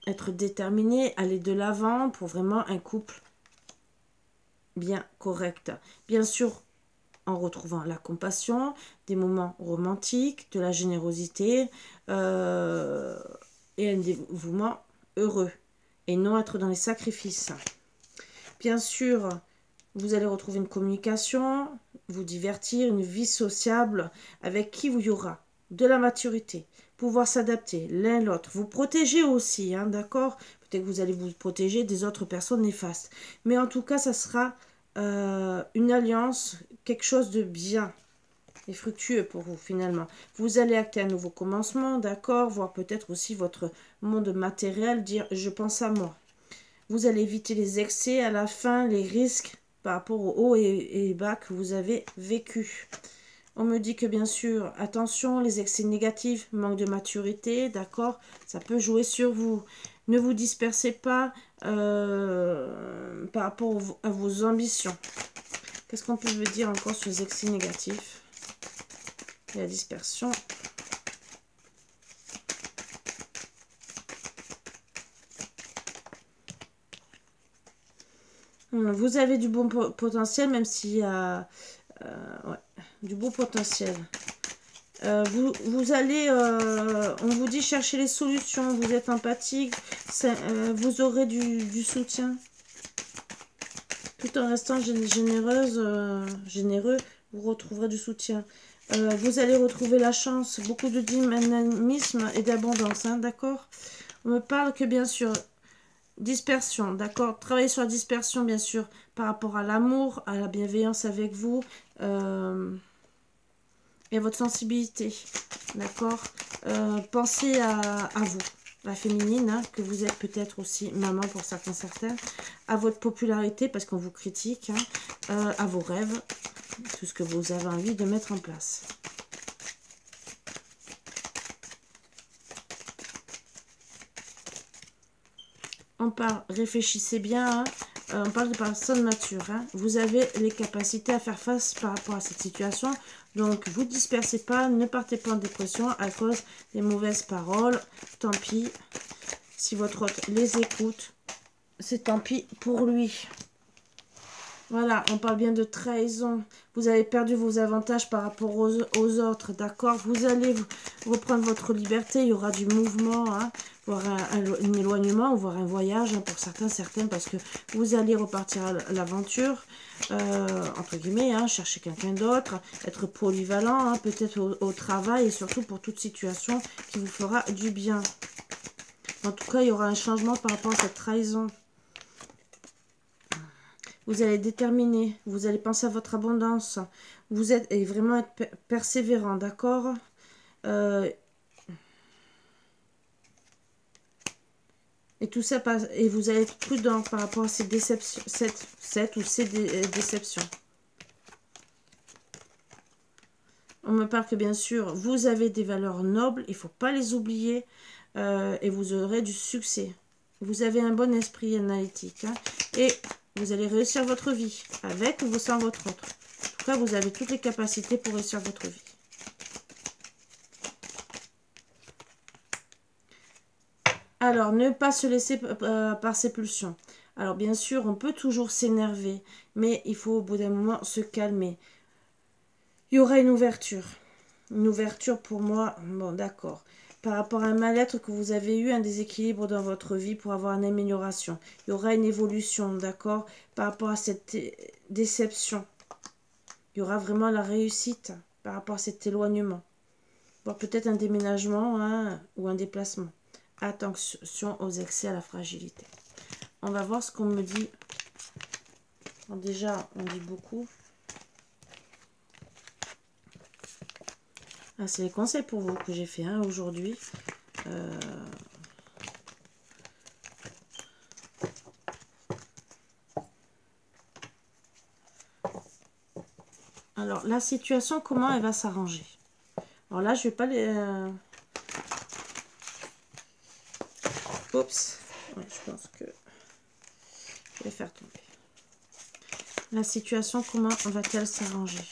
être déterminé, aller de l'avant pour vraiment un couple bien correct. Bien sûr, en retrouvant la compassion, des moments romantiques, de la générosité et un dévouement heureux et non être dans les sacrifices. Bien sûr, vous allez retrouver une communication, vous divertir, une vie sociable avec qui il y aura de la maturité, pouvoir s'adapter l'un l'autre, vous protéger aussi, hein, d'accord? Peut-être que vous allez vous protéger des autres personnes néfastes. Mais en tout cas, ça sera une alliance, quelque chose de bien et fructueux pour vous finalement. Vous allez acter un nouveau commencement, d'accord? Voir peut-être aussi votre monde matériel, dire je pense à moi. Vous allez éviter les excès à la fin, les risques par rapport aux hauts et bas que vous avez vécu. On me dit que bien sûr, attention, les excès négatifs, manque de maturité, d'accord? Ça peut jouer sur vous. Ne vous dispersez pas par rapport à vos ambitions. Qu'est-ce qu'on peut dire encore sur les excès négatifs et la dispersion? Vous avez du bon potentiel, même s'il y a ouais, du beau potentiel. Vous allez, on vous dit chercher les solutions, vous êtes empathique, vous aurez du soutien. Tout en restant généreux, vous retrouverez du soutien. Vous allez retrouver la chance, beaucoup de dynamisme et d'abondance, hein, d'accord? On me parle que bien sûr, dispersion, d'accord? Travailler sur la dispersion, bien sûr, par rapport à l'amour, à la bienveillance avec vous et à votre sensibilité, d'accord? Pensez à vous, la féminine, hein, que vous êtes peut-être aussi maman pour certaines, à votre popularité, parce qu'on vous critique, hein, à vos rêves, tout ce que vous avez envie de mettre en place. On parle, réfléchissez bien, hein, on parle de personnes matures. Hein. Vous avez les capacités à faire face par rapport à cette situation. Donc, vous ne dispersez pas, ne partez pas en dépression à cause des mauvaises paroles. Tant pis, si votre hôte les écoute, c'est tant pis pour lui. Voilà, on parle bien de trahison. Vous avez perdu vos avantages par rapport aux autres, d'accord? Vous allez reprendre votre liberté, il y aura du mouvement, hein, voire un éloignement, voire un voyage, hein, pour certaines, parce que vous allez repartir à l'aventure, entre guillemets, hein, chercher quelqu'un d'autre, être polyvalent, hein, peut-être au travail, et surtout pour toute situation qui vous fera du bien. En tout cas, il y aura un changement par rapport à cette trahison. Vous allez déterminer, vous allez penser à votre abondance. Vous êtes et vraiment être persévérant, d'accord? Et tout ça, et vous allez être prudent par rapport à ces déceptions, ces déceptions. On me parle que bien sûr, vous avez des valeurs nobles, il ne faut pas les oublier, et vous aurez du succès. Vous avez un bon esprit analytique, hein, et vous allez réussir votre vie, avec ou sans votre autre. En tout cas, vous avez toutes les capacités pour réussir votre vie. Alors, ne pas se laisser par ses pulsions. Alors, bien sûr, on peut toujours s'énerver, mais il faut au bout d'un moment se calmer. Il y aura une ouverture. Une ouverture pour moi, bon d'accord. Par rapport à un mal-être que vous avez eu, un déséquilibre dans votre vie pour avoir une amélioration. Il y aura une évolution, d'accord? Par rapport à cette déception. Il y aura vraiment la réussite par rapport à cet éloignement. Voire peut-être un déménagement, hein, ou un déplacement. Attention aux excès, à la fragilité. On va voir ce qu'on me dit. Bon, déjà, on dit beaucoup. Ah, c'est les conseils pour vous que j'ai fait aujourd'hui. Alors, la situation, comment elle va s'arranger? Alors là, je vais pas les... Oups. Ouais, je pense que je vais faire tomber. La situation, comment va-t-elle s'arranger?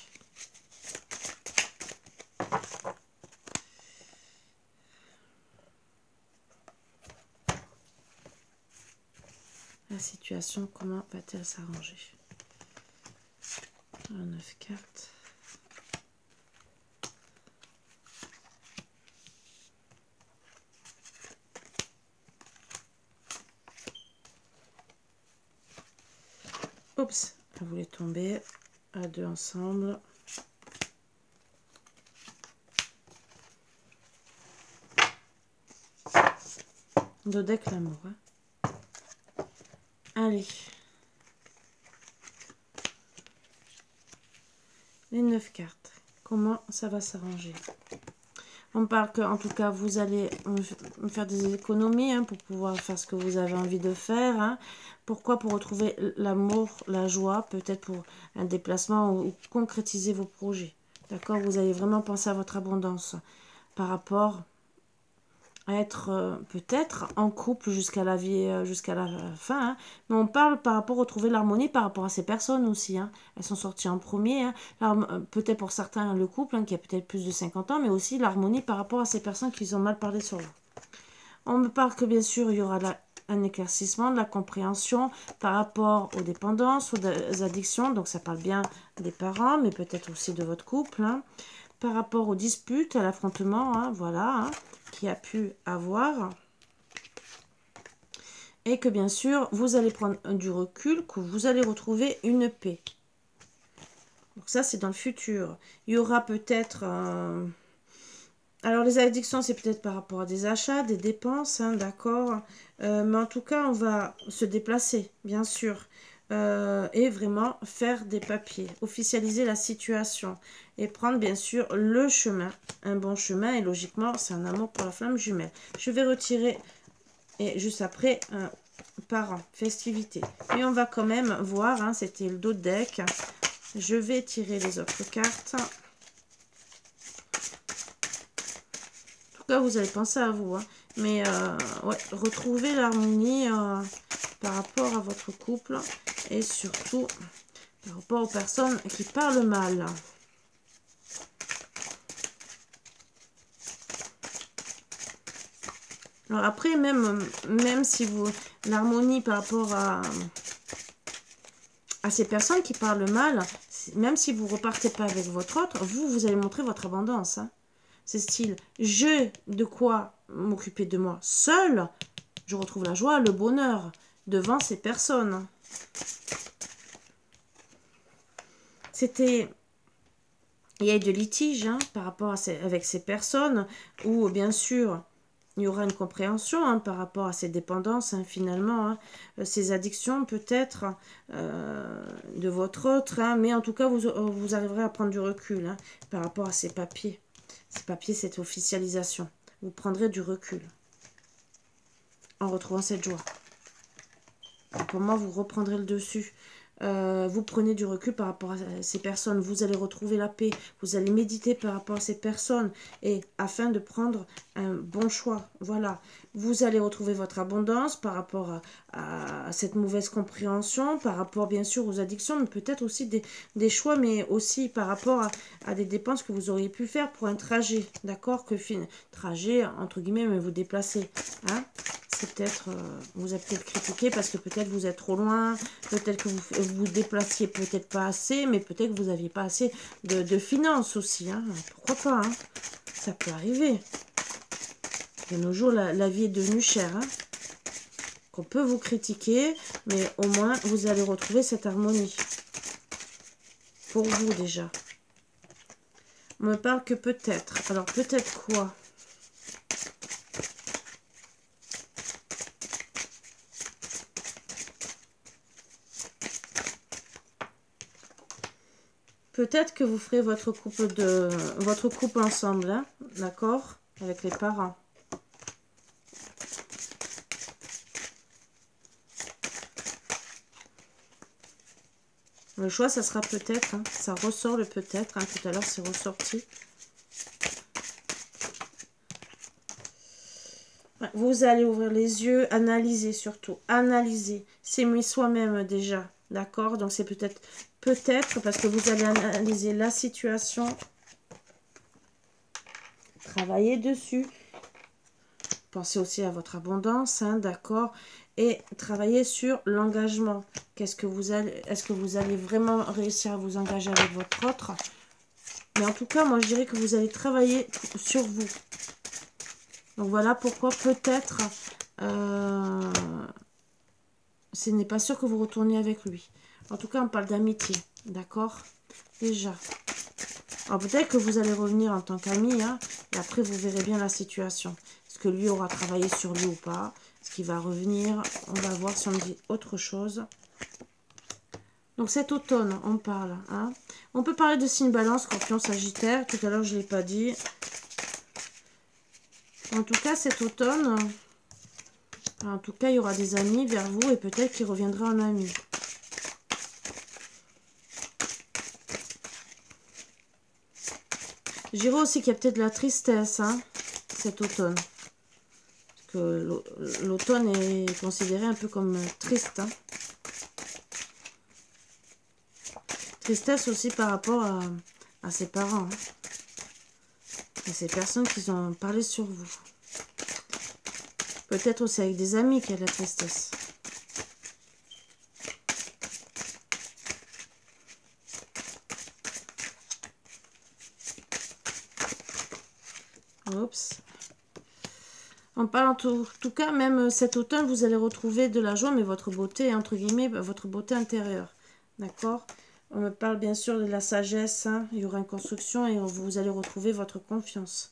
La situation, comment va-t-elle s'arranger? 9 cartes. Oups, elle voulait tomber à deux ensemble. De deck l'amour. Hein. Allez. Les 9 cartes. Comment ça va s'arranger? On parle que, en tout cas, vous allez faire des économies, hein, pour pouvoir faire ce que vous avez envie de faire. Hein. Pourquoi? Pour retrouver l'amour, la joie, peut-être pour un déplacement ou concrétiser vos projets. D'accord? Vous allez vraiment penser à votre abondance par rapport à être peut-être en couple jusqu'à la vie, jusqu'à la fin. Hein. Mais on parle par rapport à retrouver l'harmonie par rapport à ces personnes aussi. Hein. Elles sont sorties en premier. Hein. Peut-être pour certains le couple, hein, qui a peut-être plus de 50 ans, mais aussi l'harmonie par rapport à ces personnes qui ont mal parlé sur vous. On me parle que bien sûr, il y aura un éclaircissement, de la compréhension par rapport aux dépendances, aux addictions. Donc ça parle bien des parents, mais peut-être aussi de votre couple. Hein. Par rapport aux disputes, à l'affrontement, hein, voilà, hein, qui a pu avoir. Et que bien sûr, vous allez prendre du recul, que vous allez retrouver une paix. Donc ça, c'est dans le futur. Il y aura peut-être... Alors, les addictions, c'est peut-être par rapport à des achats, des dépenses, hein, d'accord. Mais en tout cas, on va se déplacer, bien sûr. Et vraiment faire des papiers, officialiser la situation et prendre bien sûr le chemin, un bon chemin. Et logiquement, c'est un amour pour la flamme jumelle. Je vais retirer, et juste après, parents, festivités. Et on va quand même voir, hein, c'était le dos de deck. Je vais tirer les autres cartes. Vous allez penser à vous, hein. Mais ouais, retrouvez l'harmonie par rapport à votre couple et surtout par rapport aux personnes qui parlent mal. Alors après, même si vous... L'harmonie par rapport à ces personnes qui parlent mal, même si vous repartez pas avec votre autre, vous allez montrer votre abondance, hein. C'est style, j'ai de quoi m'occuper de moi seul. Je retrouve la joie, le bonheur devant ces personnes. C'était... Il y a eu de litiges, hein, par rapport à avec ces personnes où, bien sûr, il y aura une compréhension, hein, par rapport à ces dépendances, hein, finalement, hein, ces addictions peut-être de votre autre. Hein, mais en tout cas, vous arriverez à prendre du recul, hein, par rapport à ces papiers. Ces papiers, cette officialisation. Vous prendrez du recul en retrouvant cette joie. Et pour moi, vous reprendrez le dessus. Vous prenez du recul par rapport à ces personnes. Vous allez retrouver la paix. Vous allez méditer par rapport à ces personnes. Et afin de prendre un bon choix. Voilà. Vous allez retrouver votre abondance par rapport à cette mauvaise compréhension. Par rapport, bien sûr, aux addictions. Mais peut-être aussi des choix. Mais aussi par rapport à des dépenses que vous auriez pu faire pour un trajet. D'accord? Trajet, entre guillemets, mais vous déplacez. Hein? C'est peut-être, vous avez peut-être critiqué parce que peut-être vous êtes trop loin, peut-être que vous déplaciez peut-être pas assez, mais peut-être que vous n'aviez pas assez de finances aussi, hein. Pourquoi pas, hein. Ça peut arriver. De nos jours, la vie est devenue chère, hein. Qu'on peut vous critiquer, mais au moins vous allez retrouver cette harmonie. Pour vous déjà. On me parle que peut-être. Alors peut-être quoi ? Peut-être que vous ferez votre couple ensemble, hein, d'accord, avec les parents. Le choix, ça sera peut-être, hein, ça ressort le peut-être, hein, tout à l'heure c'est ressorti. Vous allez ouvrir les yeux, analyser surtout, analyser, s'aimer soi-même déjà, d'accord? Donc c'est peut-être parce que vous allez analyser la situation, travailler dessus, pensez aussi à votre abondance, hein, d'accord? Et travailler sur l'engagement. Est-ce que vous allez vraiment réussir à vous engager avec votre autre? Mais en tout cas, moi je dirais que vous allez travailler sur vous. Donc voilà pourquoi peut-être ce n'est pas sûr que vous retourniez avec lui. En tout cas, on parle d'amitié, d'accord? Déjà. Alors peut-être que vous allez revenir en tant qu'ami, hein, et après vous verrez bien la situation. Est-ce que lui aura travaillé sur lui ou pas? Est-ce qu'il va revenir? On va voir si on me dit autre chose. Donc cet automne, on parle. Hein. On peut parler de signe balance, scorpion, sagittaire. Tout à l'heure, je ne l'ai pas dit. En tout cas, cet automne, en tout cas, il y aura des amis vers vous et peut-être qu'il reviendra en ami. Je dirais aussi qu'il y a peut-être de la tristesse, hein, cet automne. Parce que l'automne est considéré un peu comme triste. Hein. Tristesse aussi par rapport à ses parents. Hein. À ces personnes qui ont parlé sur vous. Peut-être aussi avec des amis qu'il y a de la tristesse. Oups. On parle en tout cas, même cet automne, vous allez retrouver de la joie, mais votre beauté, entre guillemets, votre beauté intérieure. D'accord? On me parle bien sûr de la sagesse, hein. Il y aura une construction et vous allez retrouver votre confiance.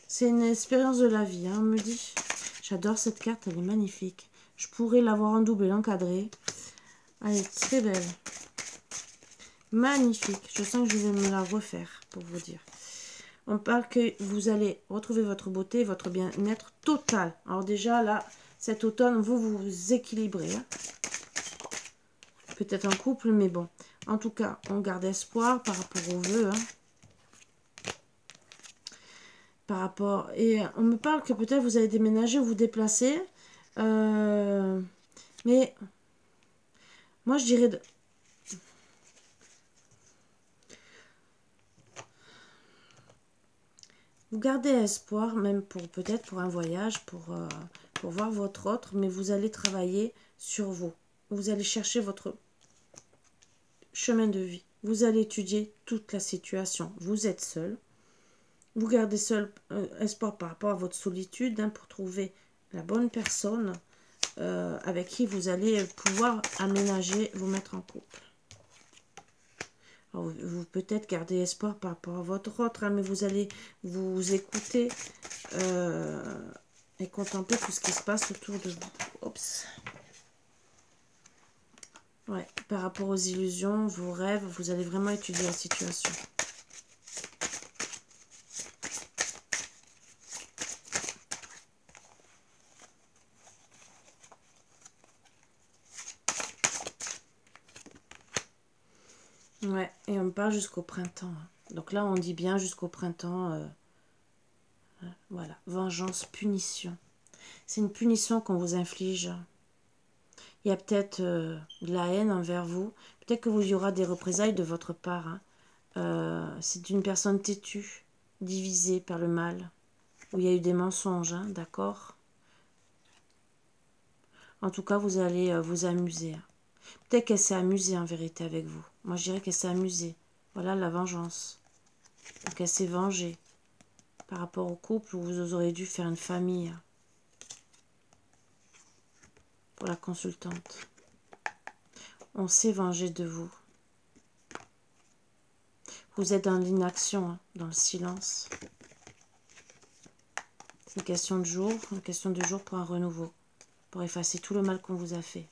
C'est une expérience de la vie, hein, on me dit. J'adore cette carte, elle est magnifique. Je pourrais l'avoir en double et l'encadrer. Elle est très belle. Magnifique. Je sens que je vais me la refaire, pour vous dire. On parle que vous allez retrouver votre beauté et votre bien-être total. Alors déjà, là, cet automne, vous vous équilibrez. Hein. Peut-être en couple, mais bon. En tout cas, on garde espoir par rapport aux vœux. Hein. Par rapport... Et on me parle que peut-être vous allez déménager ou vous déplacer. Mais moi, je dirais... Vous gardez espoir, même pour peut-être pour un voyage, pour voir votre autre, mais vous allez travailler sur vous. Vous allez chercher votre chemin de vie. Vous allez étudier toute la situation. Vous êtes seul. Vous gardez seul espoir par rapport à votre solitude, hein, pour trouver la bonne personne avec qui vous allez pouvoir aménager, vous mettre en couple. Alors, vous peut-être gardez espoir par rapport à votre autre, hein, mais vous allez vous écouter et contempler tout ce qui se passe autour de vous. Oups. Ouais, par rapport aux illusions, vos rêves, vous allez vraiment étudier la situation. Ouais, et on me parle jusqu'au printemps. Hein. Donc là, on dit bien jusqu'au printemps. Voilà, vengeance, punition. C'est une punition qu'on vous inflige. Il y a peut-être de la haine envers vous. Peut-être qu'il y aura des représailles de votre part. Hein. C'est une personne têtue, divisée par le mal. Où il y a eu des mensonges, hein, d'accord? En tout cas, vous allez vous amuser. Hein. Peut-être qu'elle s'est amusée en vérité avec vous. Moi, je dirais qu'elle s'est amusée. Voilà la vengeance. Donc, elle s'est vengée. Par rapport au couple où vous aurez dû faire une famille. Pour la consultante. On s'est vengé de vous. Vous êtes dans l'inaction, hein, dans le silence. C'est une question de jour pour un renouveau. Pour effacer tout le mal qu'on vous a fait.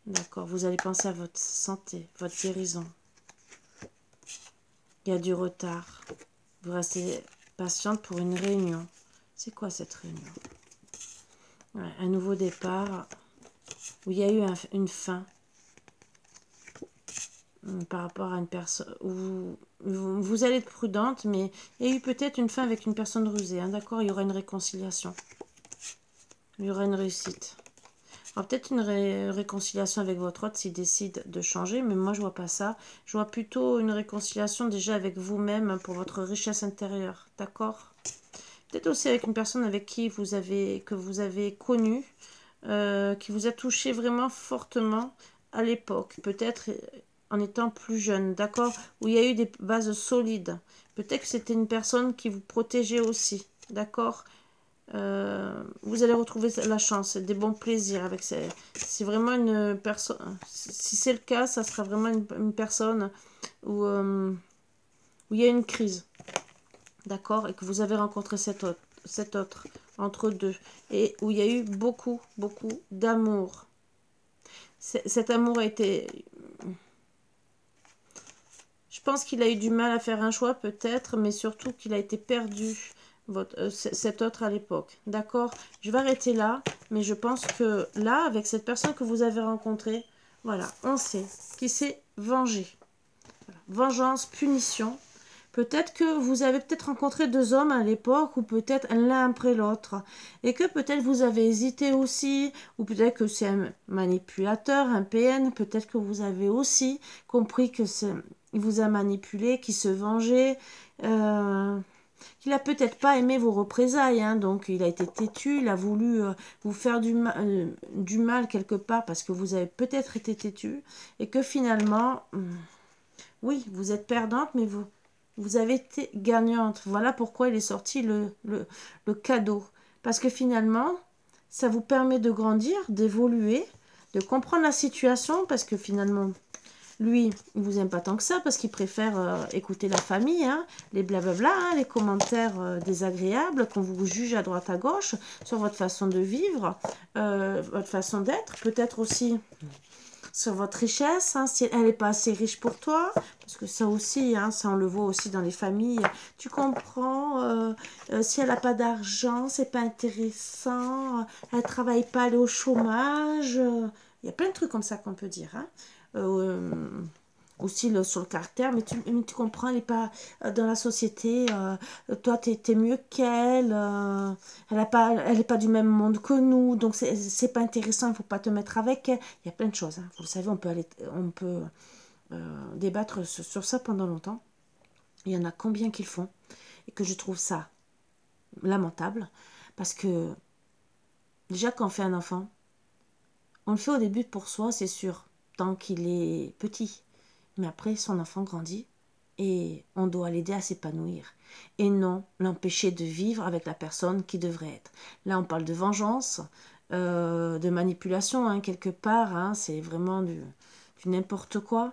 D'accord, vous allez penser à votre santé, votre guérison. Il y a du retard. Vous restez patiente pour une réunion. C'est quoi cette réunion? Ouais, un nouveau départ où il y a eu une fin par rapport à une personne. Vous allez être prudente, mais il y a eu peut-être une fin avec une personne rusée. Hein, d'accord, il y aura une réconciliation. Il y aura une réussite. Alors peut-être une réconciliation avec votre autre s'il décide de changer, mais moi je vois pas ça. Je vois plutôt une réconciliation déjà avec vous-même pour votre richesse intérieure, d'accord? Peut-être aussi avec une personne avec qui que vous avez connu, qui vous a touché vraiment fortement à l'époque, peut-être en étant plus jeune, d'accord? Où il y a eu des bases solides. Peut-être que c'était une personne qui vous protégeait aussi, d'accord? Vous allez retrouver la chance, des bons plaisirs avec c'est vraiment une personne. Si c'est le cas, ça sera vraiment une personne où il y a une crise, d'accord, et que vous avez rencontré cet autre entre deux et où il y a eu beaucoup d'amour. Cet amour a été, je pense qu'il a eu du mal à faire un choix peut-être, mais surtout qu'il a été perdu. Cet autre à l'époque. D'accord? Je vais arrêter là, mais je pense que là, avec cette personne que vous avez rencontrée, voilà, on sait qui s'est vengé. Voilà. Vengeance, punition. Peut-être que vous avez peut-être rencontré deux hommes à l'époque, ou peut-être l'un après l'autre, et que peut-être vous avez hésité aussi, ou peut-être que c'est un manipulateur, un PN, peut-être que vous avez aussi compris que il vous a manipulé, qu'il se vengeait, qu'il a peut-être pas aimé vos représailles, hein, donc il a été têtu, il a voulu vous faire du mal quelque part parce que vous avez peut-être été têtu et que finalement, oui, vous êtes perdante, mais vous avez été gagnante. Voilà pourquoi il est sorti le cadeau. Parce que finalement, ça vous permet de grandir, d'évoluer, de comprendre la situation, parce que finalement, Lui, il vous aime pas tant que ça parce qu'il préfère écouter la famille, hein, les blablabla, hein, les commentaires désagréables qu'on vous juge à droite à gauche sur votre façon de vivre, votre façon d'être, peut-être aussi sur votre richesse, hein, si elle n'est pas assez riche pour toi, parce que ça aussi, hein, ça on le voit aussi dans les familles, tu comprends, si elle n'a pas d'argent, c'est pas intéressant, elle travaille pas, elle est au chômage, il y a plein de trucs comme ça qu'on peut dire, hein. Aussi sur le caractère, mais tu comprends, elle n'est pas dans la société, toi tu es mieux qu'elle, elle n'est pas du même monde que nous, donc c'est pas intéressant, il ne faut pas te mettre avec elle. Il y a plein de choses, hein. Vous le savez, on peut débattre sur ça pendant longtemps. Il y en a combien qu'ils font, et que je trouve ça lamentable, parce que déjà quand on fait un enfant, on le fait au début pour soi, c'est sûr, tant qu'il est petit. Mais après, son enfant grandit et on doit l'aider à s'épanouir. Et non l'empêcher de vivre avec la personne qui devrait être. Là, on parle de vengeance, de manipulation, hein, quelque part. Hein, c'est vraiment du n'importe quoi.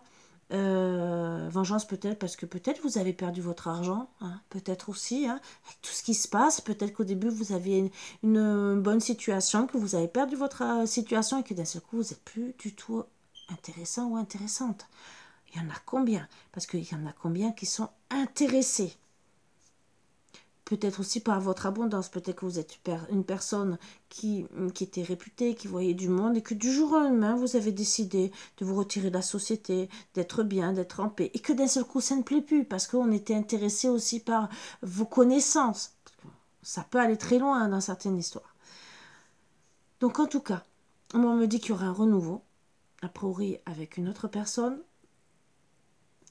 Vengeance peut-être parce que peut-être vous avez perdu votre argent, hein, peut-être aussi, hein, avec tout ce qui se passe, peut-être qu'au début vous aviez une bonne situation, que vous avez perdu votre situation et que d'un seul coup vous n'êtes plus du tout intéressant ou intéressante. Il y en a combien? Parce qu'il y en a combien qui sont intéressés? Peut-être aussi par votre abondance. Peut-être que vous êtes une personne qui était réputée, qui voyait du monde et que du jour au lendemain, vous avez décidé de vous retirer de la société, d'être bien, d'être en paix. Et que d'un seul coup, ça ne plaît plus parce qu'on était intéressé aussi par vos connaissances. Ça peut aller très loin, hein, dans certaines histoires. Donc en tout cas, on me dit qu'il y aura un renouveau, a priori avec une autre personne,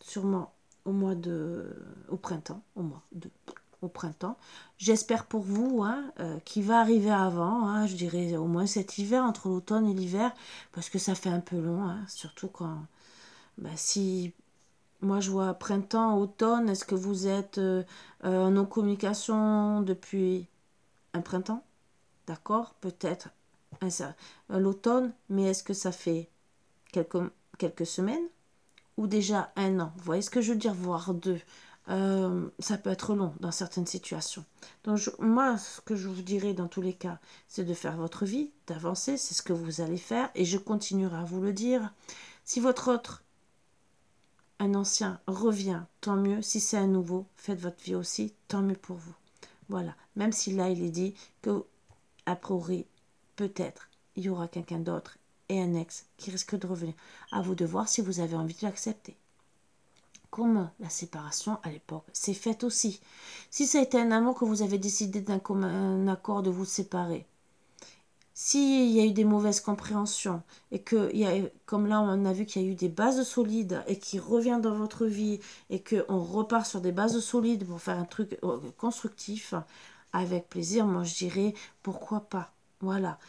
sûrement au printemps, au printemps. J'espère pour vous, hein, qu'il va arriver avant, hein, je dirais au moins cet hiver, entre l'automne et l'hiver, parce que ça fait un peu long, hein, surtout quand, si moi je vois printemps, automne, est-ce que vous êtes en communication depuis un printemps? D'accord, peut-être l'automne, mais est-ce que ça fait quelques semaines ou déjà un an? Vous voyez ce que je veux dire, voire deux. Ça peut être long dans certaines situations. Donc moi, ce que je vous dirais dans tous les cas, c'est de faire votre vie, d'avancer, c'est ce que vous allez faire, et je continuerai à vous le dire. Si un ancien, revient, tant mieux. Si c'est un nouveau, faites votre vie aussi, tant mieux pour vous. Voilà. Même si là, il est dit que, a priori, peut-être, il y aura quelqu'un d'autre et un ex qui risque de revenir. À vous de voir si vous avez envie de l'accepter. Comme la séparation à l'époque c'est faite aussi. Si ça a été un amour que vous avez décidé d'un commun accord de vous séparer, s'il y a eu des mauvaises compréhensions et que, comme là on a vu qu'il y a eu des bases solides et qui revient dans votre vie et qu'on repart sur des bases solides pour faire un truc constructif, avec plaisir, moi je dirais pourquoi pas. Voilà,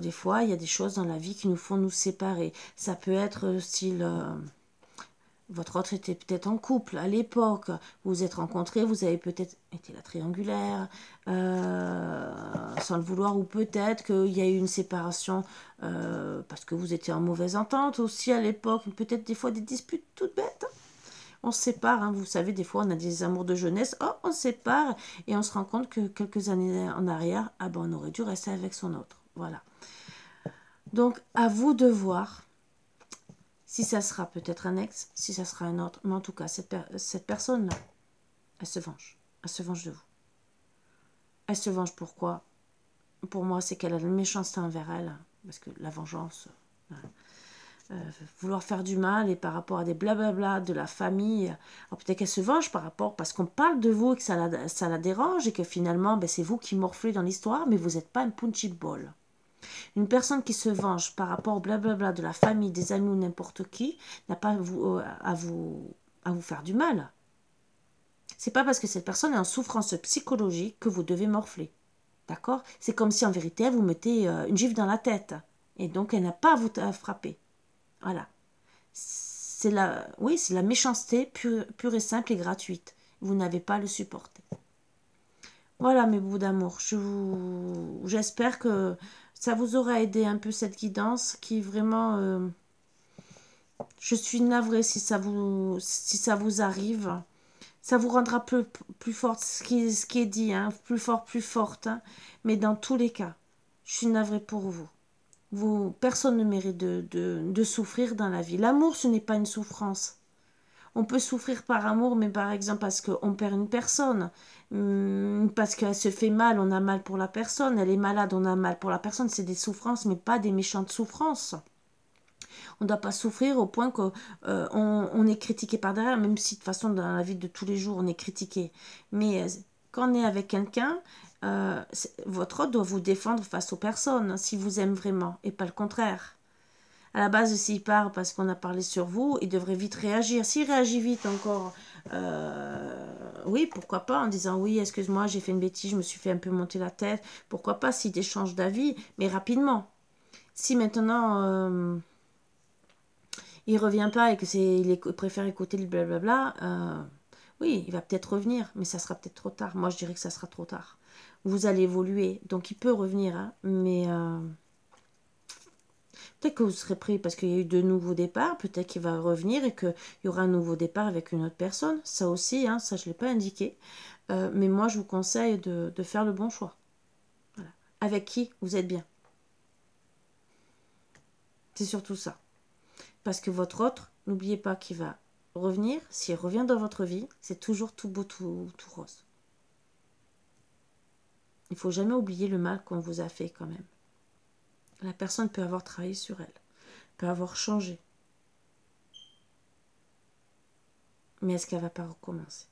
des fois il y a des choses dans la vie qui nous font nous séparer. Ça peut être style... votre autre était peut-être en couple à l'époque, vous vous êtes rencontrés, vous avez peut-être été la triangulaire, sans le vouloir, ou peut-être qu'il y a eu une séparation parce que vous étiez en mauvaise entente aussi à l'époque, peut-être des fois des disputes toutes bêtes. On se sépare, hein, vous savez, des fois on a des amours de jeunesse, on se sépare et on se rend compte que quelques années en arrière, on aurait dû rester avec son autre. Voilà. Donc à vous de voir. Si ça sera peut-être un ex, si ça sera un autre, mais en tout cas, cette personne-là, elle se venge. Elle se venge de vous. Elle se venge pourquoi? Pour moi, c'est qu'elle a de la méchanceté envers elle, parce que la vengeance, vouloir faire du mal et par rapport à des blablabla de la famille, alors peut-être qu'elle se venge par rapport, parce qu'on parle de vous et que ça la dérange et que finalement, c'est vous qui morflez dans l'histoire, mais vous n'êtes pas un punchy ball. Une personne qui se venge par rapport au blablabla de la famille, des amis ou n'importe qui, n'a pas à vous faire du mal. C'est pas parce que cette personne est en souffrance psychologique que vous devez morfler. D'accord? C'est comme si en vérité elle vous mettait une gifle dans la tête. Et donc elle n'a pas à vous frapper. Voilà. C'est la méchanceté pure et simple et gratuite. Vous n'avez pas à le supporter. Voilà mes bouts d'amour. J'espère que ça vous aura aidé un peu cette guidance qui vraiment Je suis navrée si ça vous arrive. Ça vous rendra plus forte, ce qui est dit, hein, plus fort, plus forte. Hein. Mais dans tous les cas, je suis navrée pour vous. Personne ne mérite de souffrir dans la vie. L'amour, ce n'est pas une souffrance. On peut souffrir par amour, mais par exemple parce qu'on perd une personne, parce qu'elle se fait mal, on a mal pour la personne, elle est malade, on a mal pour la personne. C'est des souffrances, mais pas des méchantes souffrances. On ne doit pas souffrir au point qu'on on est critiqué par derrière, même si de toute façon dans la vie de tous les jours on est critiqué. Mais quand on est avec quelqu'un, votre autre doit vous défendre face aux personnes, s'il vous aime vraiment, et pas le contraire. À la base, s'il part parce qu'on a parlé sur vous, il devrait vite réagir. S'il réagit vite encore, oui, pourquoi pas, en disant oui, excuse-moi, j'ai fait une bêtise, je me suis fait un peu monter la tête. Pourquoi pas s'il échange d'avis, mais rapidement. Si maintenant il revient pas et que il préfère écouter le blablabla, oui, il va peut-être revenir, mais ça sera peut-être trop tard. Moi, je dirais que ça sera trop tard. Vous allez évoluer, donc il peut revenir, hein, mais peut-être que vous serez pris parce qu'il y a eu de nouveaux départs, peut-être qu'il va revenir et qu'il y aura un nouveau départ avec une autre personne. Ça aussi, hein, ça je ne l'ai pas indiqué. Mais moi, je vous conseille de faire le bon choix. Voilà. Avec qui vous êtes bien. C'est surtout ça. Parce que votre autre, n'oubliez pas qu'il va revenir. S'il revient dans votre vie, c'est toujours tout beau, tout rose. Il ne faut jamais oublier le mal qu'on vous a fait quand même. La personne peut avoir travaillé sur elle, peut avoir changé. Mais est-ce qu'elle ne va pas recommencer?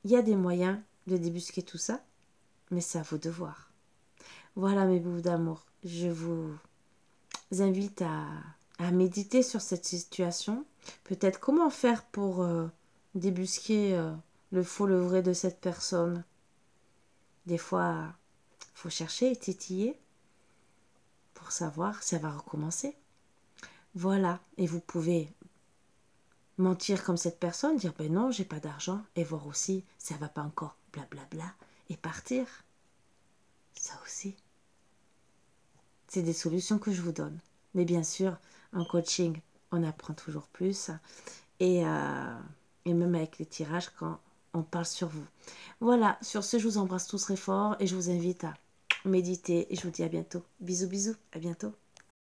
Il y a des moyens de débusquer tout ça, mais c'est à vous de voir. Voilà mes bouts d'amour. Je vous invite à méditer sur cette situation. Peut-être comment faire pour débusquer le faux, le vrai de cette personne. Des fois, il faut chercher et titiller pour savoir si elle va recommencer. Voilà, et vous pouvez mentir comme cette personne, dire ben non, j'ai pas d'argent, et voir aussi si ça va pas encore, blablabla, et partir. Ça aussi. C'est des solutions que je vous donne. Mais bien sûr, en coaching, on apprend toujours plus. Et même avec les tirages, quand on parle sur vous. Voilà, sur ce, je vous embrasse tous très fort et je vous invite à méditer. Et je vous dis à bientôt. Bisous, bisous, à bientôt.